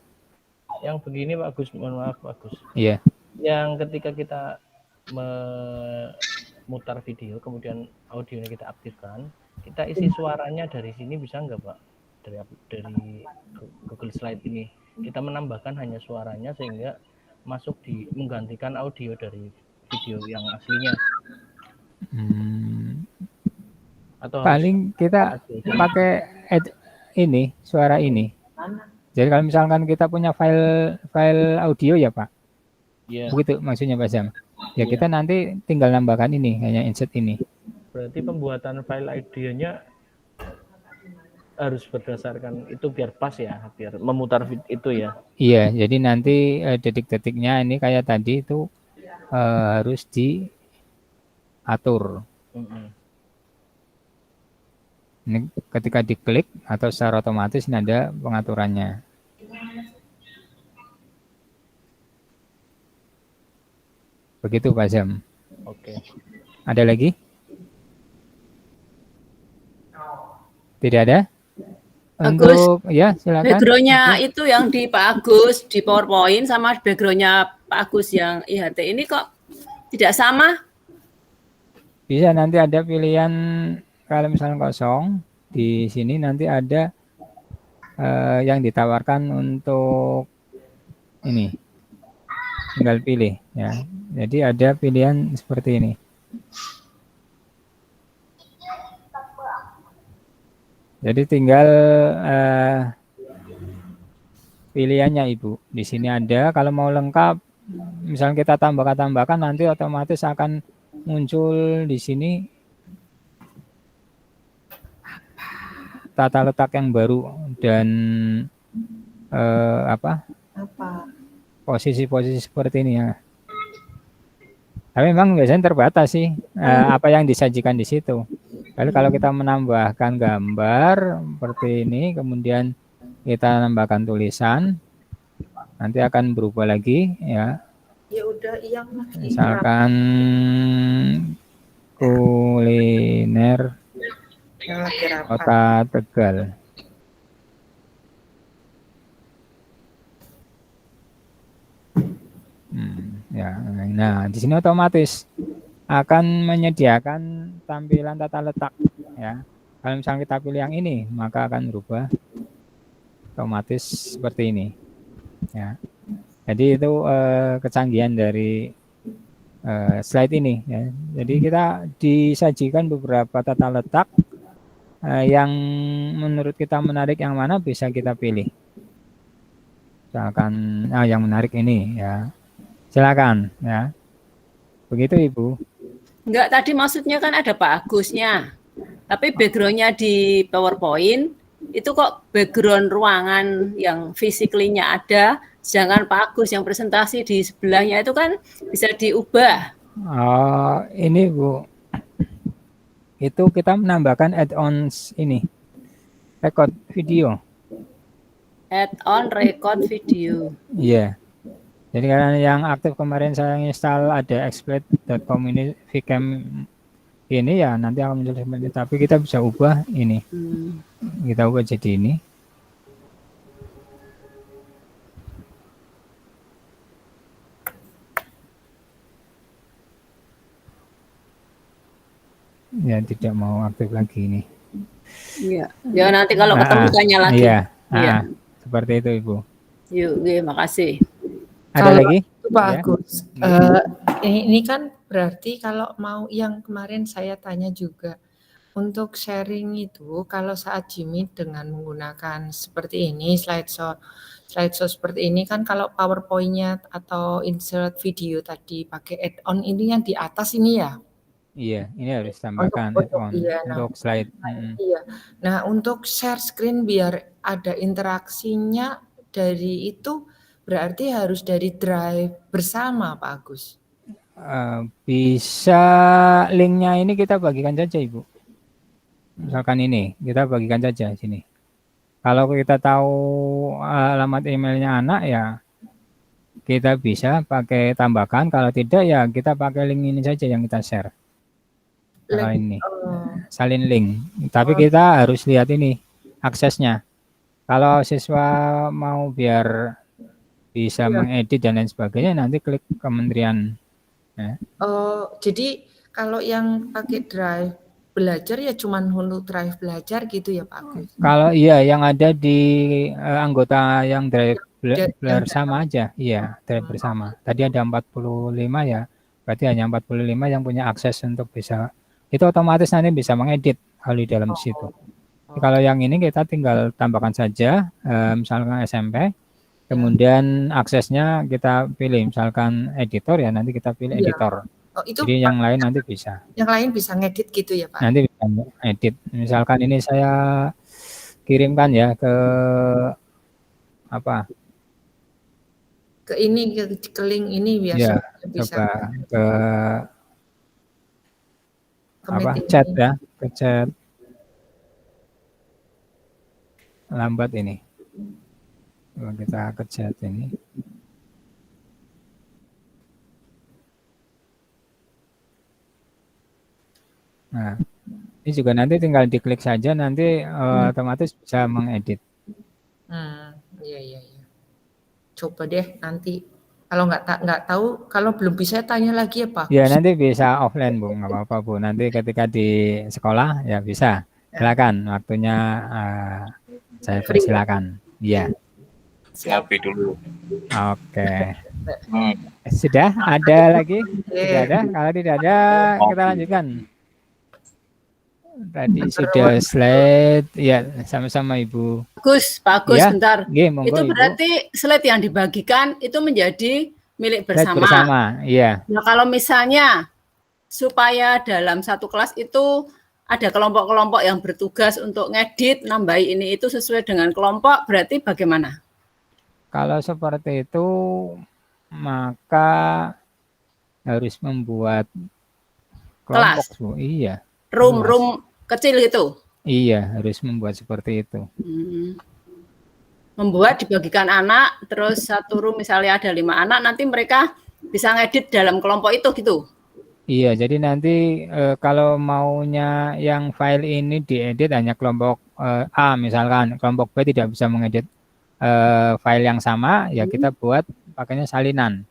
Yang begini Pak Gus, mohon maaf Pak Gus. Iya. Yang ketika kita memutar video, kemudian audionya kita aktifkan, kita isi suaranya dari sini bisa nggak Pak? Dari Google Slide ini. Kita menambahkan hanya suaranya sehingga masuk di menggantikan audio dari video yang aslinya. Atau Paling kita pakai ini suara ini. Jadi kalau misalkan kita punya file audio ya Pak, begitu maksudnya Pak Sam. Ya kita nanti tinggal nambahkan ini, hanya insert ini. Berarti pembuatan file audionya harus berdasarkan itu biar pas ya, biar memutar itu ya. Iya, jadi nanti detik-detiknya ini kayak tadi itu harus diatur. Ini ketika diklik atau secara otomatis ini ada pengaturannya. Begitu Pak Zam. Oke. Ada lagi? Tidak ada? Agus, Untuk ya silakan. backgroundnya itu yang di Pak Agus di PowerPoint sama backgroundnya Pak Agus yang IHT ini kok tidak sama? Bisa nanti ada pilihan kalau misalnya kosong di sini nanti ada yang ditawarkan untuk ini, tinggal pilih ya. Jadi ada pilihan seperti ini. Jadi tinggal pilihannya Ibu. Di sini ada, kalau mau lengkap, misalnya kita tambahkan nanti otomatis akan muncul di sini tata letak yang baru dan posisi-posisi seperti ini ya. Tapi memang biasanya terbatas sih apa yang disajikan di situ. Lalu kalau kita menambahkan gambar seperti ini, kemudian kita tambahkan tulisan, nanti akan berubah lagi ya. Ya udah yang Misalkan kuliner yang lagi rapat. Kota Tegal. Ya, nah di sini otomatis akan menyediakan tampilan tata letak ya. Kalau misalnya kita pilih yang ini, maka akan berubah otomatis seperti ini ya. Jadi itu kecanggihan dari slide ini ya. Jadi kita disajikan beberapa tata letak yang menurut kita menarik, yang mana bisa kita pilih. Misalkan yang menarik ini ya. Silakan ya. Begitu Ibu. Enggak, tadi maksudnya kan ada Pak Agusnya. Tapi backgroundnya di PowerPoint itu kok background ruangan yang physically-nya ada, sedangkan Pak Agus yang presentasi di sebelahnya itu kan bisa diubah. Ini Bu. Itu kita menambahkan add-ons ini. Record video. Add-on record video. Iya. Jadi karena yang aktif kemarin saya install ada exploit.com ini vcam ini ya, nanti akan muncul seperti itu. Tapi kita bisa ubah ini. Kita ubah jadi ini. Ya tidak mau aktif lagi ini. Iya. Ya nanti kalau ketemu tanya lagi. Iya. Iya. Seperti itu Ibu. Yuk, terima kasih. Ada lagi? Pak Agus, ini kan berarti kalau mau yang kemarin saya tanya juga, untuk sharing itu kalau saat Jimmy dengan menggunakan seperti ini, slideshow seperti ini kan, kalau PowerPoint-nya atau insert video tadi pakai add-on ini yang di atas ini ya? Iya, ini harus tambahkan add-on iya, nah, untuk slide. iya. Nah, untuk share screen biar ada interaksinya dari itu berarti harus dari drive bersama, Pak Agus. Bisa linknya ini kita bagikan saja, Ibu. Misalkan ini, kita bagikan saja sini. Kalau kita tahu alamat emailnya anak ya kita bisa pakai tambahkan. Kalau tidak ya kita pakai link ini saja yang kita share. Kalau ini salin link. Tapi kita harus lihat ini aksesnya. Kalau siswa mau biar bisa mengedit dan lain sebagainya, nanti klik kementerian. Ya. Jadi kalau yang pakai drive belajar ya cuman untuk drive belajar gitu ya Pak Agus? Kalau iya yang ada di anggota yang drive bersama aja, iya drive bersama. Tadi ada 45 ya, berarti hanya 45 yang punya akses untuk bisa, itu otomatis nanti bisa mengedit kalau di dalam situ. Kalau yang ini kita tinggal tambahkan saja, misalkan SMP, kemudian aksesnya kita pilih, misalkan editor ya nanti kita pilih editor. Itu jadi yang lain nanti bisa. Yang lain bisa ngedit gitu ya Pak? Nanti bisa edit. Misalkan ini saya kirimkan ya ke apa? Ke ini, ke link ini biar ya, bisa. Coba ke apa? Chat ya, ke chat. Lambat ini. Kalau kita ke chat ini. Nah, ini juga nanti tinggal diklik saja, nanti otomatis bisa mengedit. Iya. Coba deh nanti. Kalau nggak tahu, kalau belum bisa tanya lagi ya Pak. Ya nanti bisa offline Bu, nggak apa-apa Bu. Nanti ketika di sekolah ya bisa. Silakan, waktunya saya persilakan. Iya. Ngopi dulu. Oke. Sudah ada lagi? Tidak ada. Kalau tidak ada, kita lanjutkan. Tadi sudah slide, ya sama-sama Ibu. Pak Agus, ya? bentar. Monggo, itu berarti Ibu. Slide yang dibagikan itu menjadi milik bersama. Slide bersama, iya. Nah kalau misalnya supaya dalam satu kelas itu ada kelompok-kelompok yang bertugas untuk ngedit, nambahi ini itu sesuai dengan kelompok, berarti bagaimana? Kalau seperti itu, maka harus membuat kelompok, kelas. Bu. Iya. Room kecil itu. Iya, harus membuat seperti itu. Membuat dibagikan anak, terus satu room misalnya ada 5 anak, nanti mereka bisa ngedit dalam kelompok itu gitu. Iya, jadi nanti kalau maunya yang file ini diedit hanya kelompok A misalkan, kelompok B tidak bisa mengedit file yang sama, ya kita buat pakainya salinan.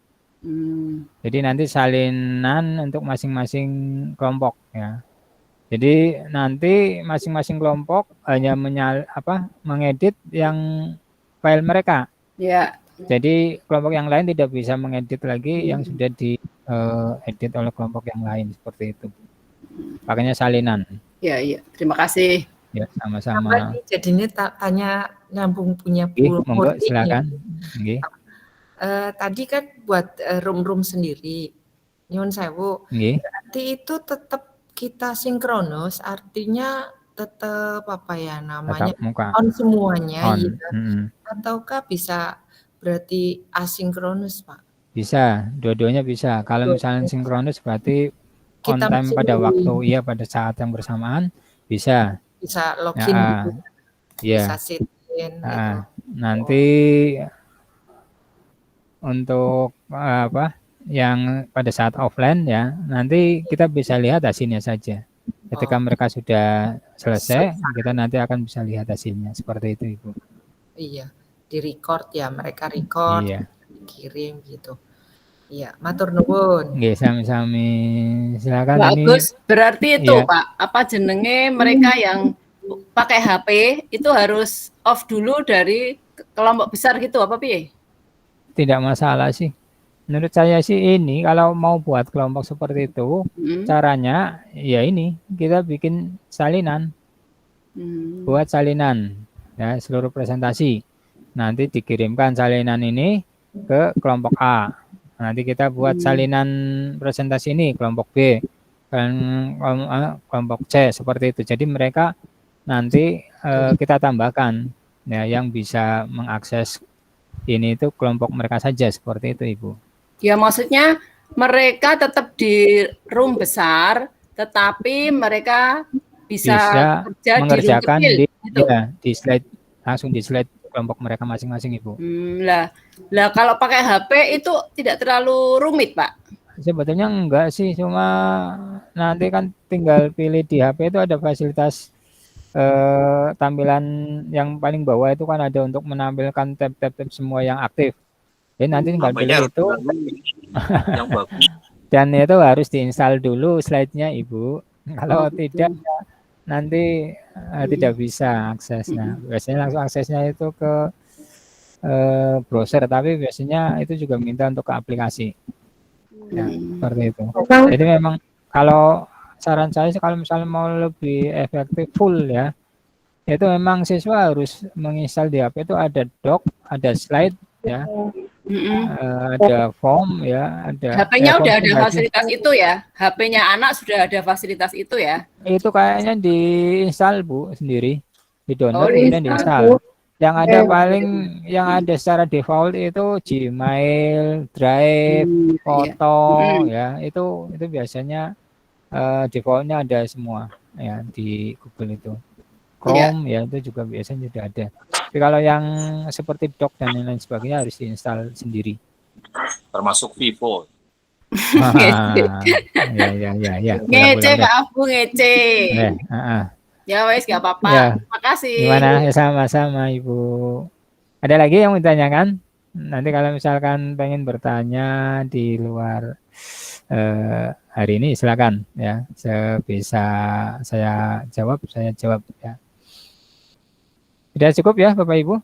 Jadi nanti salinan untuk masing-masing kelompok ya. Jadi nanti masing-masing kelompok hanya mengedit yang file mereka. Ya. Jadi kelompok yang lain tidak bisa mengedit lagi yang sudah diedit oleh kelompok yang lain seperti itu. Pakainya salinan. Ya. Terima kasih. Ya, sama-sama. Jadinya tanya nyambung punya monggo silakan. Tadi kan buat room sendiri. Nyun sewu. Berarti itu tetap kita sinkronus, artinya tetap namanya on semuanya gitu. Ataukah bisa berarti asinkronus Pak? Bisa, dua-duanya bisa. Kalau misalnya sinkronus berarti on time pada waktu, pada saat yang bersamaan bisa. Bisa login gitu. Bisa sit in gitu. Nanti untuk yang pada saat offline ya, nanti kita bisa lihat hasilnya saja. Ketika mereka sudah selesai, kita nanti akan bisa lihat hasilnya. Seperti itu Ibu. Iya, di record ya, mereka record, kirim gitu. Iya, matur nuwun. Nggih, sami-sami. Silakan. Bagus. Berarti itu Pak, apa jenenge mereka yang pakai HP itu harus off dulu dari kelompok besar gitu apa piye? Tidak masalah sih. Menurut saya sih ini kalau mau buat kelompok seperti itu, caranya ya ini kita bikin salinan. Buat salinan ya seluruh presentasi. Nanti dikirimkan salinan ini ke kelompok A. Nanti kita buat salinan presentasi ini kelompok B. dan kelompok C seperti itu. Jadi mereka nanti kita tambahkan ya yang bisa mengakses ini itu kelompok mereka saja seperti itu, Ibu. Ya maksudnya mereka tetap di room besar, tetapi mereka bisa kerja mengerjakan di room kecil, gitu. di slide, langsung di slide kelompok mereka masing-masing, Ibu. Lah kalau pakai HP itu tidak terlalu rumit, Pak? Sebetulnya enggak sih, cuma nanti kan tinggal pilih di HP itu ada fasilitas tampilan yang paling bawah itu kan ada untuk menampilkan tab-tab semua yang aktif. Jadi nanti tinggal pilih itu yang bagus. dan itu harus diinstal dulu slide-nya, Ibu. Kalau tidak nanti tidak bisa aksesnya. Biasanya langsung aksesnya itu ke browser, tapi biasanya itu juga minta untuk ke aplikasi. Ya, seperti itu. Jadi memang kalau saran saya sih kalau misalnya mau lebih efektif full ya, itu memang siswa harus menginstal di HP itu ada doc, ada slide ya, ada form ya, ada. HP-nya udah ada fasilitas itu ya? HP-nya anak sudah ada fasilitas itu ya? Itu kayaknya diinstal Bu sendiri, di-download kemudian diinstal. Yang ada paling yang ada secara default itu Gmail, Drive, foto ya, itu biasanya defaultnya ada semua ya di Google itu. Chrome ya itu juga biasanya sudah ada. Tapi kalau yang seperti doc dan lain sebagainya harus diinstal sendiri. Termasuk Vivo. Ya. Ngece Pak Abu, ngece. Ya wes gak apa-apa. Ya. Terima kasih. Gimana? Ya sama-sama Ibu. Ada lagi yang mau ditanyakan? Nanti kalau misalkan pengen bertanya di luar hari ini silakan ya. Sebisa saya jawab ya. Tidak cukup ya Bapak Ibu?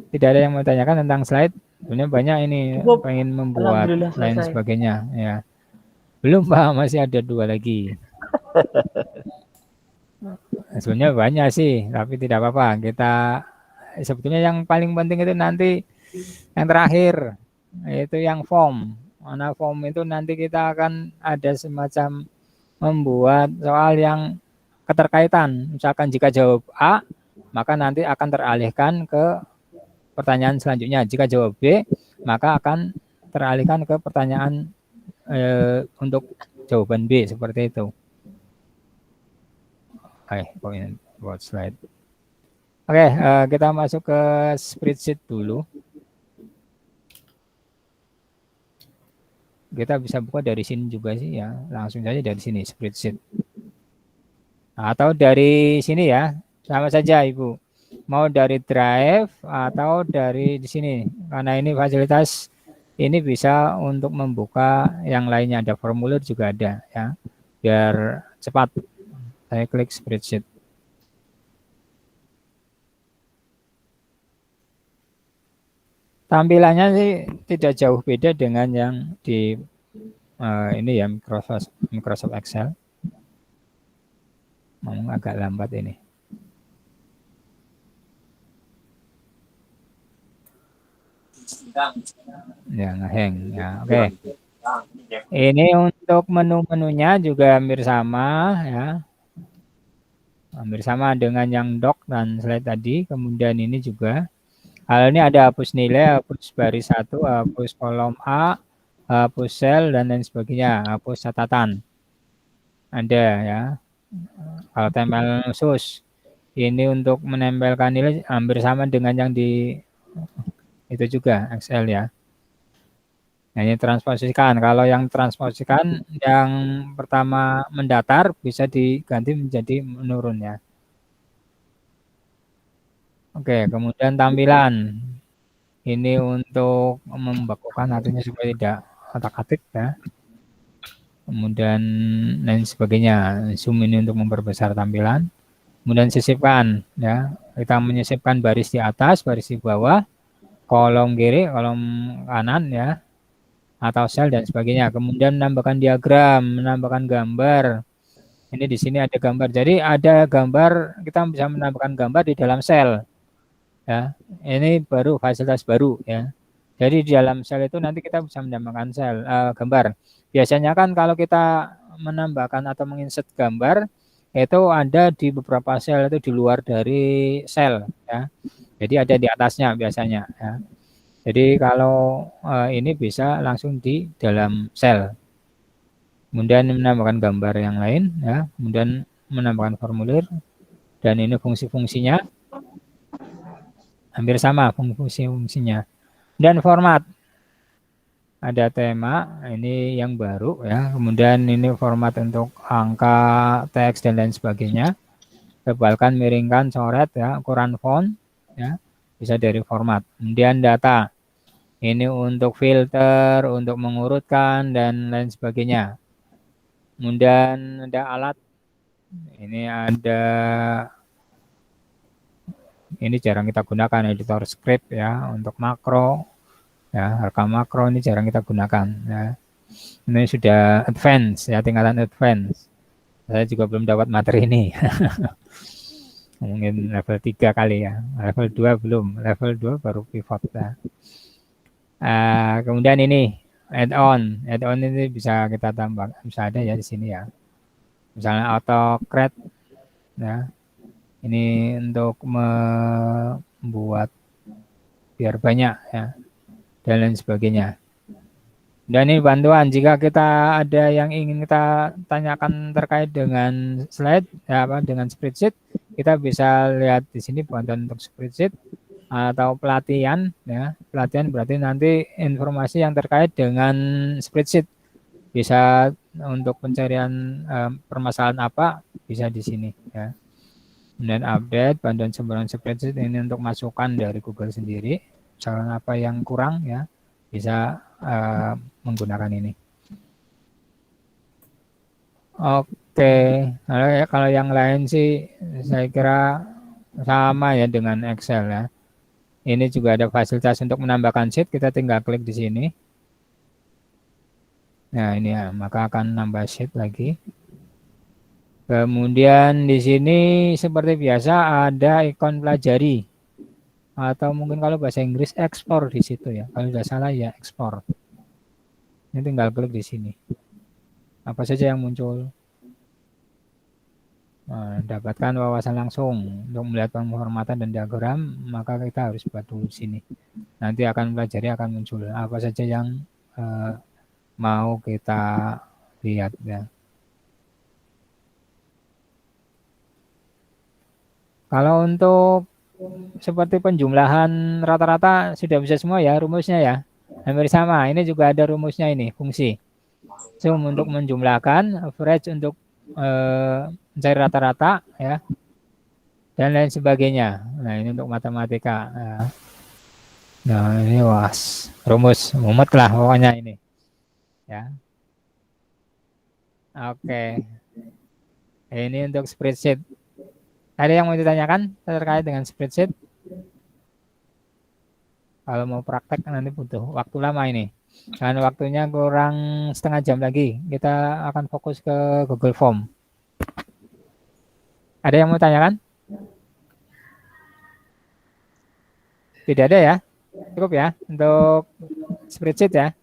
Tidak ada yang mau tanyakan tentang slide? Sebenarnya banyak ini pengen membuat lain sebagainya ya. Belum Pak, masih ada 2 lagi. Sebenarnya banyak sih, tapi tidak apa-apa. Kita sebetulnya yang paling penting itu nanti yang terakhir, yaitu yang form. Mana form itu nanti kita akan ada semacam membuat soal yang keterkaitan. Misalkan jika jawab A, maka nanti akan teralihkan ke pertanyaan selanjutnya. Jika jawab B, maka akan teralihkan ke pertanyaan untuk jawaban B, seperti itu. Buat slide. Oke, kita masuk ke spreadsheet dulu. Kita bisa buka dari sini juga sih ya, langsung saja dari sini spreadsheet. Atau dari sini ya, sama saja Ibu. Mau dari Drive atau dari di sini. Karena ini fasilitas ini bisa untuk membuka yang lainnya, ada formulir juga ada ya. Biar cepat. Saya klik spreadsheet. Tampilannya sih tidak jauh beda dengan yang di ini ya Microsoft Excel. Ngomong agak lambat ini. Ya ngeheng ya. Oke. Ini untuk menu-menunya juga hampir sama ya. Hampir sama dengan yang doc dan slide tadi. Kemudian ini juga hal ini ada hapus nilai, hapus baris 1, hapus kolom A, hapus sel dan lain sebagainya, hapus catatan. Ada ya. Kalau tempel khusus ini untuk menempelkan nilai hampir sama dengan yang di itu juga Excel ya. Nah, ini transposisikan. Kalau yang transposisikan yang pertama mendatar bisa diganti menjadi menurun ya. Oke, kemudian tampilan. Ini untuk membakukan artinya supaya tidak otak-atik ya. Kemudian lain sebagainya. Zoom ini untuk memperbesar tampilan. Kemudian sisipkan ya. Kita menyisipkan baris di atas, baris di bawah, kolom kiri, kolom kanan ya. Atau sel dan sebagainya. Kemudian menambahkan diagram, menambahkan gambar. Ini di sini ada gambar. Jadi ada gambar, kita bisa menambahkan gambar di dalam sel. Ya, ini baru fasilitas baru ya. Jadi di dalam sel itu nanti kita bisa menambahkan gambar. Biasanya kan kalau kita menambahkan atau menginsert gambar itu ada di beberapa sel, itu di luar dari sel ya. Jadi ada di atasnya biasanya ya. Jadi kalau ini bisa langsung di dalam sel. Kemudian menambahkan gambar yang lain ya, kemudian menambahkan formulir, dan ini fungsi-fungsinya hampir sama fungsi-fungsinya. Dan format, ada tema, ini yang baru ya, kemudian ini format untuk angka, teks, dan lain sebagainya. Tebalkan, miringkan, coret ya, ukuran font ya, bisa dari format. Kemudian data, ini untuk filter, untuk mengurutkan, dan lain sebagainya. Kemudian ada alat, ini ada, ini jarang kita gunakan, editor script ya, untuk makro ya, rekam makro ini jarang kita gunakan ya. Ini sudah advance ya, tingkatan advance. Saya juga belum dapat materi ini. Mungkin level 3 kali ya, level 2 belum, level 2 baru pivot ya. Kemudian ini add-on ini bisa kita tambah, bisa ada ya di sini ya. Misalnya AutoCAD ya. Ini untuk membuat biar banyak ya, dan lain sebagainya. Dan ini bantuan jika kita ada yang ingin kita tanyakan terkait dengan slide ya, dengan spreadsheet, kita bisa lihat di sini bantuan untuk spreadsheet atau pelatihan ya. Pelatihan berarti nanti informasi yang terkait dengan spreadsheet, bisa untuk pencarian permasalahan apa bisa di sini ya. Dan update bantuan sumberan spreadsheet ini untuk masukan dari Google sendiri, misalnya apa yang kurang ya, bisa menggunakan ini. Oke, kalau yang lain sih saya kira sama ya dengan Excel ya. Ini juga ada fasilitas untuk menambahkan sheet, kita tinggal klik di sini. Nah ini ya, maka akan nambah sheet lagi. Kemudian di sini seperti biasa ada ikon pelajari, atau mungkin kalau bahasa Inggris ekspor di situ ya. Kalau tidak salah ya ekspor. Ini tinggal klik di sini. Apa saja yang muncul? Nah, dapatkan wawasan langsung untuk melihat pemformatan dan diagram, maka kita harus buat dulu di sini. Nanti akan pelajari, akan muncul apa saja yang mau kita lihat ya. Kalau untuk seperti penjumlahan rata-rata sudah bisa semua ya rumusnya ya. Hampir sama. Ini juga ada rumusnya ini, fungsi. Sum untuk menjumlahkan, average untuk mencari rata-rata ya. Dan lain sebagainya. Nah, ini untuk matematika. Nah, ini rumus mumet lah pokoknya ini. Ya. Oke. Ini untuk spreadsheet. Ada yang mau ditanyakan terkait dengan spreadsheet? Kalau mau praktek nanti butuh waktu lama ini. Dan waktunya kurang setengah jam lagi. Kita akan fokus ke Google Form. Ada yang mau tanyakan? Tidak ada ya? Cukup ya untuk spreadsheet ya.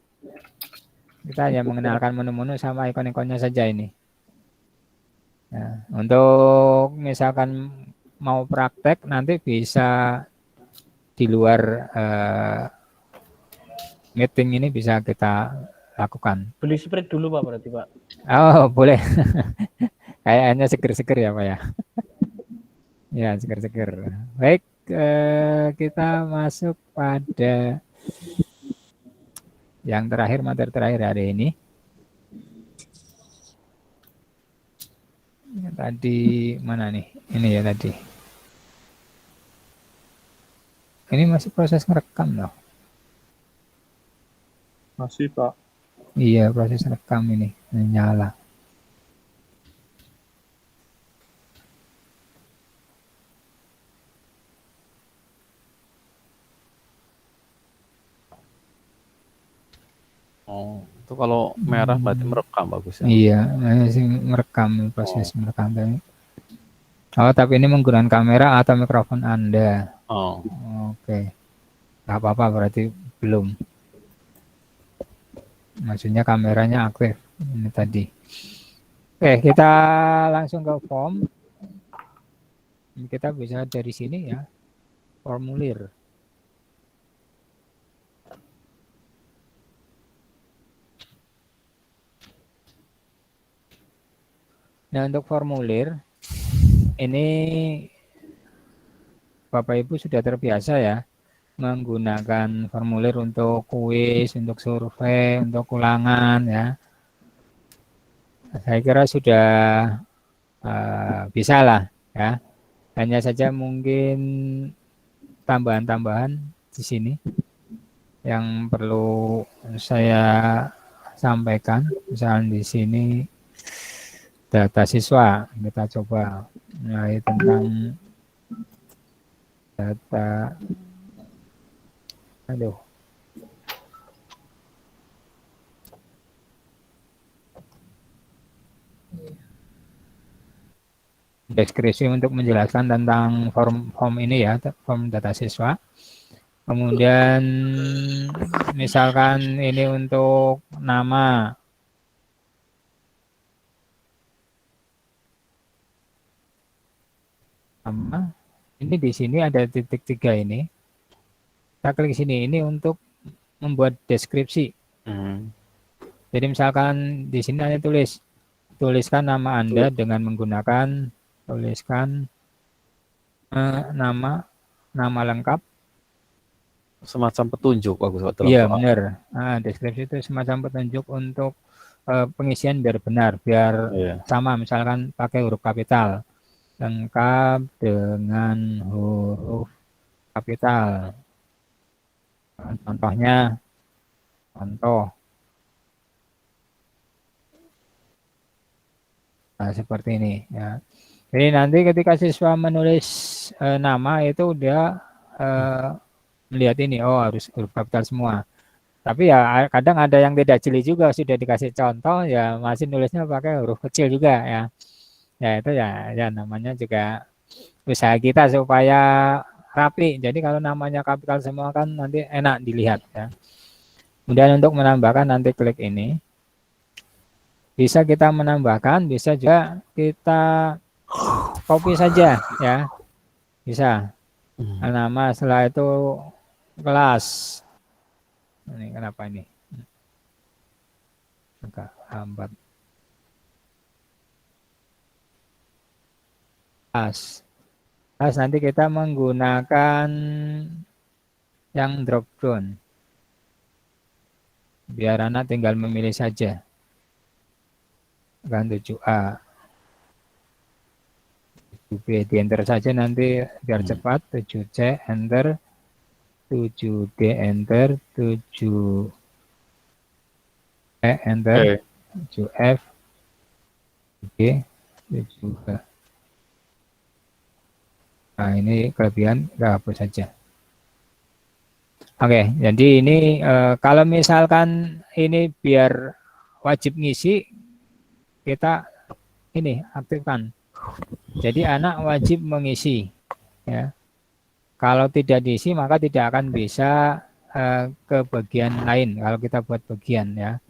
Kita hanya mengenalkan menu-menu sama ikon-ikonnya saja ini. Nah, untuk misalkan mau praktek nanti bisa di luar meeting ini bisa kita lakukan. Beli spread dulu Pak berarti Pak. Oh boleh. Kayaknya seger-seger ya Pak ya. Ya seger-seger. Baik, kita masuk pada yang terakhir, materi terakhir hari ini. Tadi mana nih? Ini ya tadi. Ini masih proses ngerekam loh. Masih Pak. Iya, proses rekam ini nyala. Oh, itu kalau merah berarti merekam bagus ya. Iya, masih merekam, proses merekam. Oh, tapi ini menggunakan kamera atau mikrofon Anda. Oh. Oke. Nggak apa-apa berarti belum. Maksudnya kameranya aktif ini tadi. Oke, kita langsung ke form. Kita bisa dari sini ya, formulir. Nah, untuk formulir ini Bapak Ibu sudah terbiasa ya menggunakan formulir untuk kuis, untuk survei, untuk ulangan ya. Saya kira sudah bisa lah ya. Hanya saja mungkin tambahan-tambahan di sini yang perlu saya sampaikan. Misalnya di sini data siswa, kita coba mulai tentang data. Aduh. Deskripsi untuk menjelaskan tentang form ini ya, form data siswa. Kemudian misalkan ini untuk nama. Nama. Ini di sini ada titik 3 ini. Kita klik sini, ini untuk membuat deskripsi. Jadi misalkan di sini ada tuliskan nama Anda dengan menggunakan tuliskan nama lengkap. Semacam petunjuk bagus. Iya benar. Nah, deskripsi itu semacam petunjuk untuk pengisian biar benar, biar sama. Misalkan pakai huruf kapital, lengkap dengan huruf kapital. Contohnya, contoh. Nah, seperti ini ya. Jadi nanti ketika siswa menulis nama itu dia melihat ini, oh harus huruf kapital semua. Tapi ya kadang ada yang tidak jeli juga, sudah dikasih contoh ya masih nulisnya pakai huruf kecil juga ya. Ya itu ya namanya juga usaha kita supaya rapi. Jadi kalau namanya kapital semua kan nanti enak dilihat ya. Kemudian untuk menambahkan nanti klik ini. Bisa kita menambahkan, bisa juga kita copy saja ya. Bisa. Nama setelah itu kelas. Ini kenapa ini? Agak lambat. Kelas. Nanti kita menggunakan yang drop down. Biar anak tinggal memilih saja. Kan 7A. 7B di enter saja nanti biar cepat. 7C enter. 7D enter. 7E enter. 7F. G. 7H. Nah ini kelebihan, kita hapus saja. Oke, jadi ini kalau misalkan ini biar wajib ngisi, kita ini aktifkan. Jadi anak wajib mengisi ya. Kalau tidak diisi maka tidak akan bisa ke bagian lain kalau kita buat bagian ya.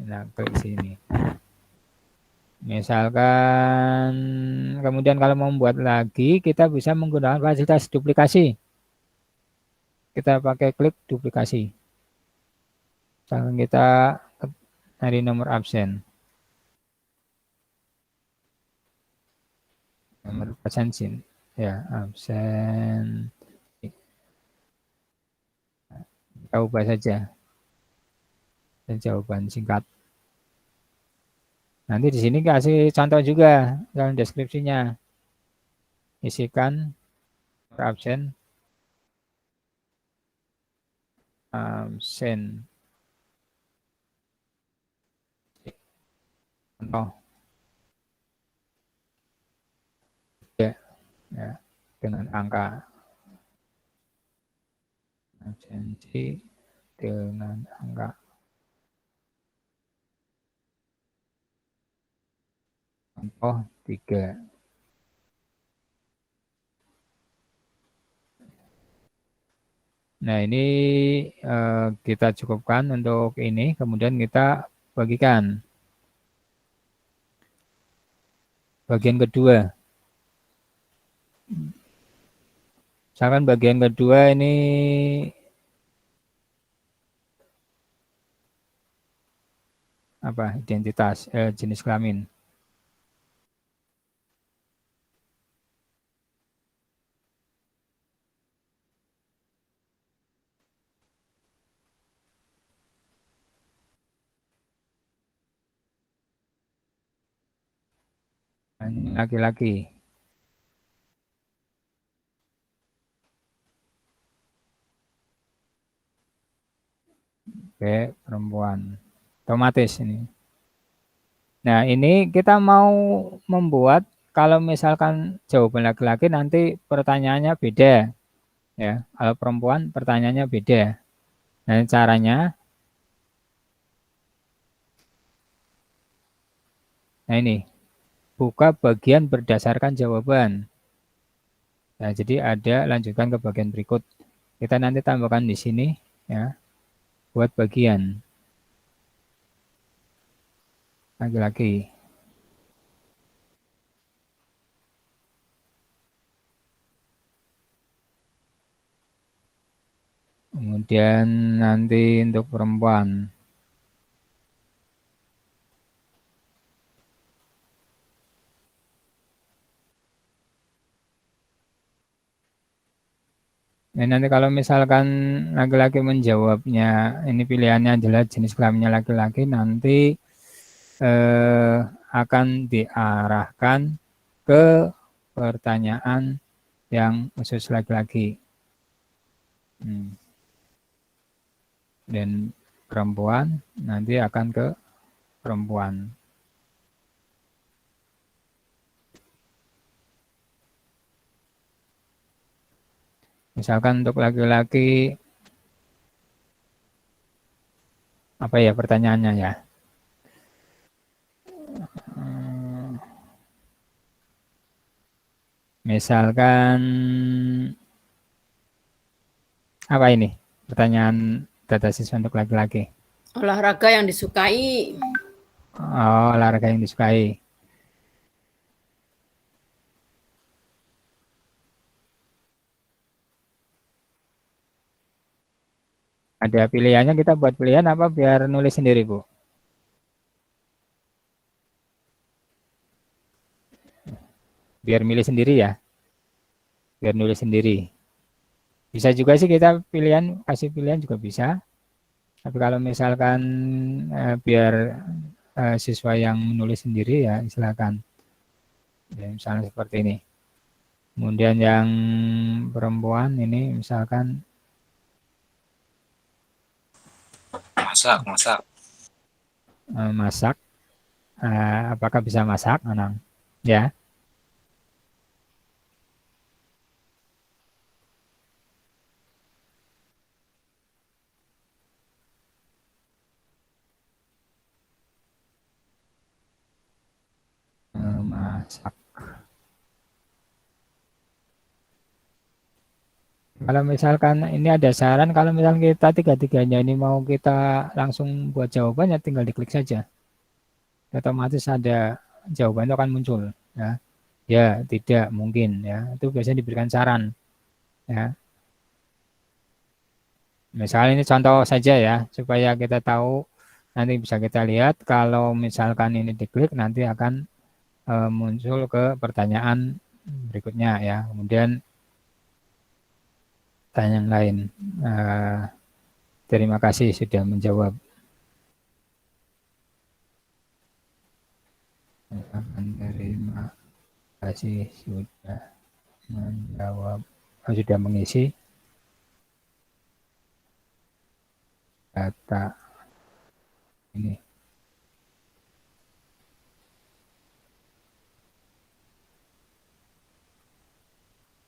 Nah, klik sini. Misalkan kemudian kalau mau membuat lagi kita bisa menggunakan fasilitas duplikasi. Kita pakai klik duplikasi. Misalkan kita dari nomor absen. Nomor absen ya, absen. Kita ubah saja. Dan jawaban singkat. Nanti di sini kasih contoh juga dalam deskripsinya. Isikan nomor absen. Absen. Contoh. Ya, dengan angka absensi dengan angka contoh 3. Nah ini kita cukupkan untuk ini, kemudian kita bagikan. bagian kedua. Misalkan bagian kedua ini apa? Identitas jenis kelamin. Laki-laki. Oke, perempuan. Otomatis ini. Nah, ini kita mau membuat kalau misalkan jawaban laki-laki nanti pertanyaannya beda. Ya, kalau perempuan pertanyaannya beda. Nah, caranya nah ini buka bagian berdasarkan jawaban. Nah, jadi ada lanjutkan ke bagian berikut. Kita nanti tambahkan di sini ya. Buat bagian laki-laki. Kemudian nanti untuk perempuan. Nah, nanti kalau misalkan laki-laki menjawabnya, ini pilihannya adalah jenis kelaminnya laki-laki, nanti akan diarahkan ke pertanyaan yang khusus laki-laki. Dan perempuan nanti akan ke perempuan. Misalkan untuk laki-laki, apa ya pertanyaannya ya? Misalkan, apa ini? Pertanyaan data siswa untuk laki-laki. Olahraga yang disukai. Oh, olahraga yang disukai. Ada pilihannya, kita buat pilihan apa biar nulis sendiri, Bu? Biar milih sendiri ya. Biar nulis sendiri. Bisa juga sih kita pilihan, kasih pilihan juga bisa. Tapi kalau misalkan biar siswa yang menulis sendiri ya silakan. Ya, misalnya seperti ini. Kemudian yang perempuan ini misalkan Masak. Masak. Apakah bisa masak, Anang? Ya. Masak. Kalau misalkan ini ada saran, kalau misalkan kita tiga-tiganya ini mau kita langsung buat jawabannya, tinggal diklik saja. Otomatis ada jawaban itu akan muncul. Ya, ya, tidak, mungkin. Ya, itu biasanya diberikan saran. Ya. Misalnya ini contoh saja ya, supaya kita tahu, nanti bisa kita lihat. Kalau misalkan ini diklik, nanti akan muncul ke pertanyaan berikutnya ya. Kemudian tanya yang lain. Terima kasih sudah menjawab. Terima kasih sudah menjawab. Sudah mengisi data ini.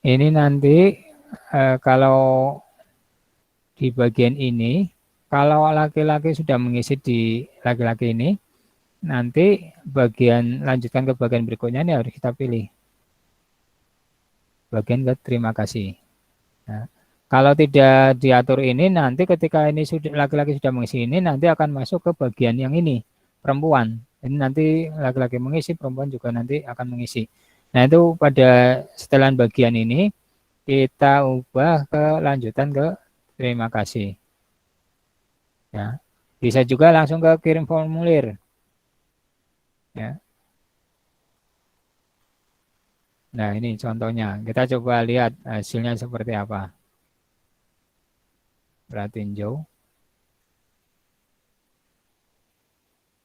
Ini nanti kalau di bagian ini, kalau laki-laki sudah mengisi di laki-laki ini, nanti bagian lanjutkan ke bagian berikutnya ini harus kita pilih. Bagian ke terima kasih. Nah, kalau tidak diatur ini, nanti ketika ini sudah laki-laki sudah mengisi ini, nanti akan masuk ke bagian yang ini, perempuan. Ini nanti laki-laki mengisi, perempuan juga nanti akan mengisi. Nah, itu pada setelan bagian ini kita ubah ke lanjutan ke terima kasih. Ya. Bisa juga langsung ke kirim formulir. Ya. Nah, ini contohnya. Kita coba lihat hasilnya seperti apa. Tinjau.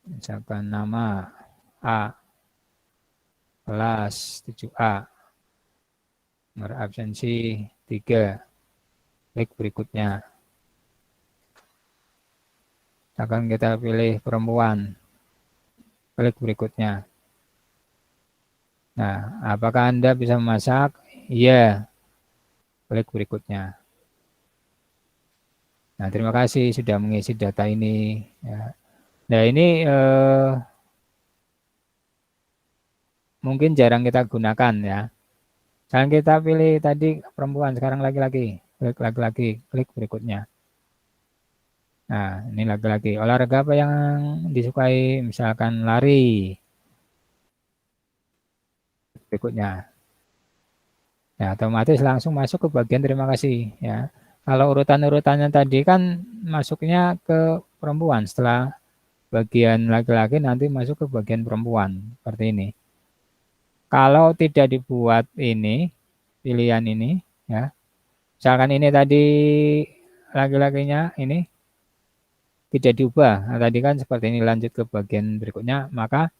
Misalkan nama A, kelas 7A, nomor absensi 3, klik berikutnya. Misalkan kita pilih perempuan, klik berikutnya. Nah, apakah Anda bisa memasak? Iya, klik berikutnya. Nah, terima kasih sudah mengisi data ini. Ya. Nah, ini mungkin jarang kita gunakan ya. Sekarang kita pilih tadi perempuan, sekarang laki-laki. Klik laki-laki, klik berikutnya. Nah, ini laki-laki. Olahraga apa yang disukai? Misalkan lari. Berikutnya. Ya, otomatis langsung masuk ke bagian terima kasih ya. Kalau urutan-urutannya tadi kan masuknya ke perempuan, setelah bagian laki-laki nanti masuk ke bagian perempuan seperti ini. Kalau tidak dibuat ini pilihan ini ya, misalkan ini tadi laki-lakinya ini tidak diubah, nah, tadi kan seperti ini, lanjut ke bagian berikutnya, maka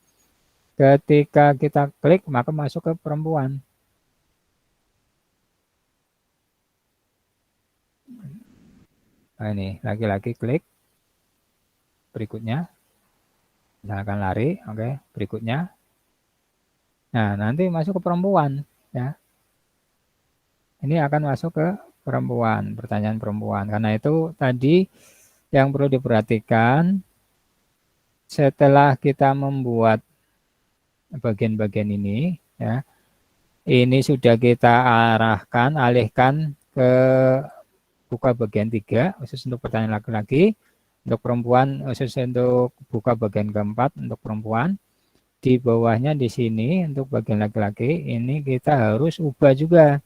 ketika kita klik maka masuk ke perempuan. Nah, ini laki-laki, klik berikutnya. Misalkan lari, oke, berikutnya. Nah, nanti masuk ke perempuan ya. Ini akan masuk ke perempuan, pertanyaan perempuan. Karena itu tadi yang perlu diperhatikan setelah kita membuat bagian-bagian ini ya. Ini sudah kita alihkan ke buka bagian 3 khusus untuk pertanyaan laki-laki. Untuk perempuan khusus untuk buka bagian keempat untuk perempuan. Di bawahnya di sini untuk bagian laki-laki ini kita harus ubah juga.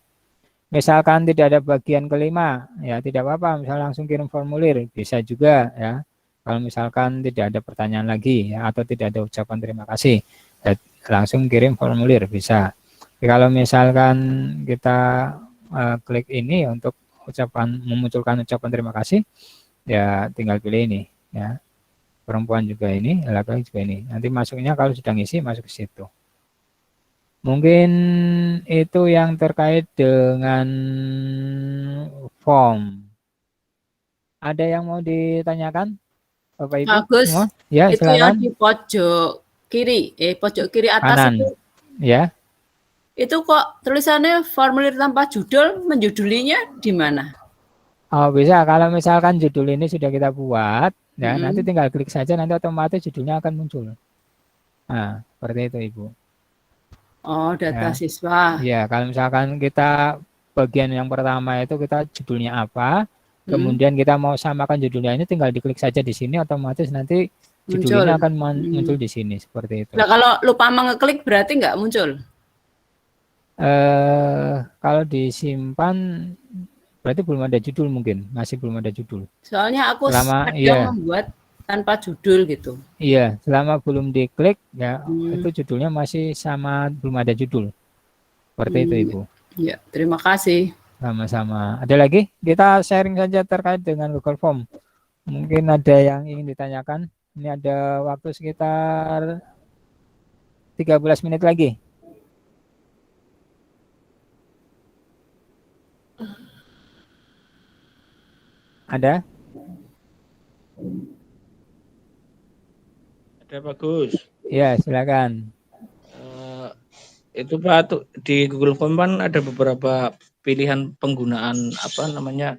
Misalkan tidak ada bagian kelima, ya tidak apa-apa, misal langsung kirim formulir, bisa juga ya. Kalau misalkan tidak ada pertanyaan lagi ya, atau tidak ada ucapan terima kasih, ya, langsung kirim formulir bisa. Tapi kalau misalkan kita klik ini untuk memunculkan ucapan terima kasih, ya tinggal pilih ini ya. Perempuan juga ini, laki-laki juga ini. Nanti masuknya kalau sudah ngisi masuk ke situ. Mungkin itu yang terkait dengan form. Ada yang mau ditanyakan, Bapak Ibu? Bagus. Semua? Ya, itu silakan. yang di pojok kiri atas kanan. itu. Ya. Itu kok tulisannya formulir tanpa judul, menjudulinya di mana? Oh, bisa. Kalau misalkan judul ini sudah kita buat, ya nanti tinggal klik saja, nanti otomatis judulnya akan muncul. Nah, seperti itu, Ibu. Oh, data Ya. siswa. Ya, kalau misalkan kita bagian yang pertama itu kita judulnya apa, kemudian kita mau samakan judulnya ini, tinggal diklik saja di sini, otomatis nanti judulnya akan muncul di sini, seperti itu. Nah, kalau lupa mengeklik berarti nggak muncul? Kalau disimpan berarti belum ada judul, mungkin masih belum ada judul. Soalnya aku membuat tanpa judul gitu. Iya, selama belum diklik ya itu judulnya masih sama, belum ada judul. Seperti itu, Ibu. Ya, terima kasih. Sama-sama. Ada lagi? Kita sharing saja terkait dengan Google Form. Mungkin ada yang ingin ditanyakan. Ini ada waktu sekitar 13 menit lagi. Ada? Ada, Bagus. Ya, silakan. Itu Pak, di Google Form kan ada beberapa pilihan penggunaan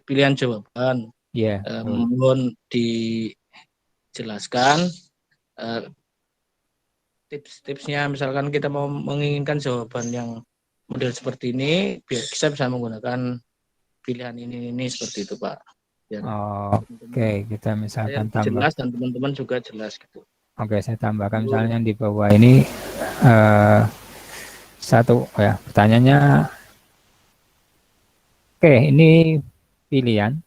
pilihan jawaban. Ya. Mohon dijelaskan tips-tipsnya, misalkan kita mau menginginkan jawaban yang model seperti ini, biar kita bisa menggunakan pilihan ini seperti itu, Pak. Oke, kita misalkan tambah jelas dan teman-teman juga jelas gitu. Oke, saya tambahkan misalnya di bawah ini eh, satu ya pertanyaannya. Oke, ini pilihan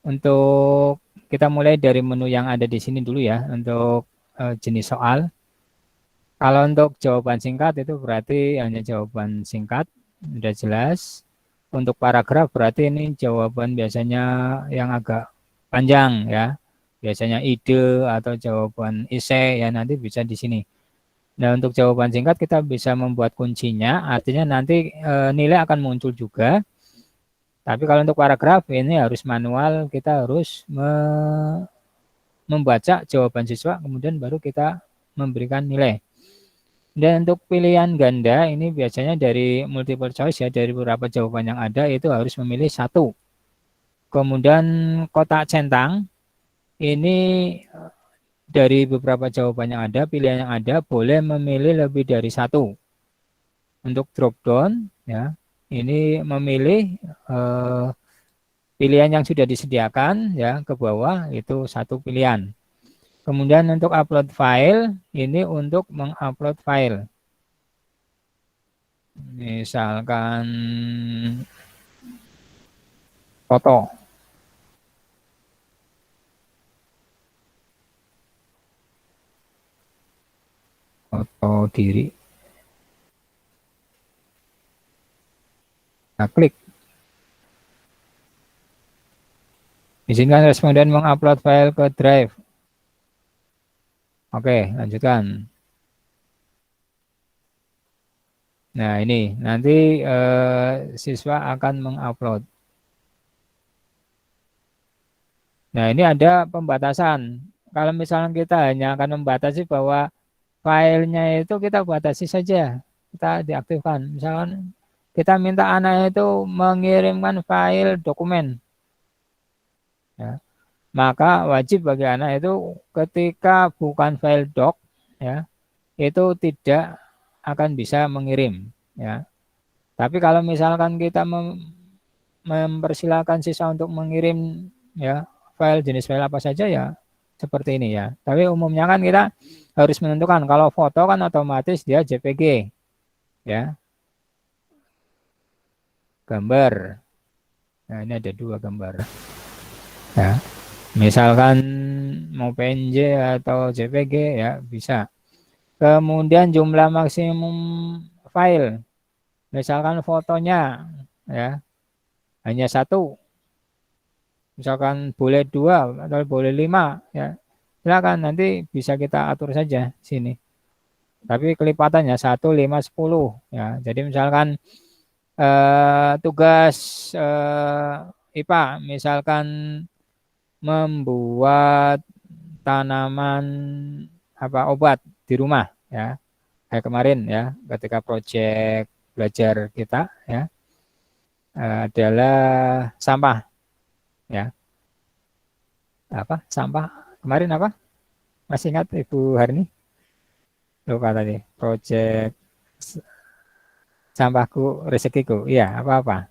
untuk kita mulai dari menu yang ada di sini dulu ya untuk jenis soal. Kalau untuk jawaban singkat itu berarti hanya jawaban singkat, sudah jelas. Untuk paragraf berarti ini jawaban biasanya yang agak panjang ya. Biasanya ide atau jawaban esai ya nanti bisa di sini. Nah, untuk jawaban singkat kita bisa membuat kuncinya, artinya nanti nilai akan muncul juga. Tapi kalau untuk paragraf ini harus manual, kita harus membaca jawaban siswa, kemudian baru kita memberikan nilai. Dan untuk pilihan ganda ini biasanya dari multiple choice ya, dari beberapa jawaban yang ada itu harus memilih satu. Kemudian kotak centang ini dari beberapa jawaban yang ada, pilihan yang ada boleh memilih lebih dari satu. Untuk drop down ya, ini memilih pilihan yang sudah disediakan ya ke bawah itu satu pilihan. Kemudian untuk upload file, ini untuk mengupload file. Misalkan foto. Foto diri. Nah, klik. Izinkan responden mengupload file ke Drive. Oke, lanjutkan. Nah, ini nanti siswa akan mengupload. Nah, ini ada pembatasan. Kalau misalnya kita hanya akan membatasi bahwa filenya itu kita batasi saja, kita diaktifkan. Misalkan kita minta anak itu mengirimkan file dokumen, ya, maka wajib bagi anak itu ketika bukan file doc, ya, itu tidak akan bisa mengirim, ya. Tapi kalau misalkan kita mempersilahkan siswa untuk mengirim ya file jenis file apa saja ya seperti ini ya. Tapi umumnya kan kita harus menentukan kalau foto kan otomatis dia JPG ya. Gambar. Nah, ini ada dua gambar. Ya. Misalkan mau PNG atau JPG ya bisa. Kemudian jumlah maksimum file. Misalkan fotonya ya hanya satu, misalkan boleh 2 atau boleh 5 ya silakan, nanti bisa kita atur saja sini, tapi kelipatannya 1, 5, 10 ya. Jadi misalkan tugas IPA misalkan membuat tanaman obat di rumah ya, kayak kemarin ya ketika proyek belajar kita ya adalah sampah ya. Sampah kemarin masih ingat Ibu Harni? Lupa tadi. Proyek sampahku rezekiku. Iya, apa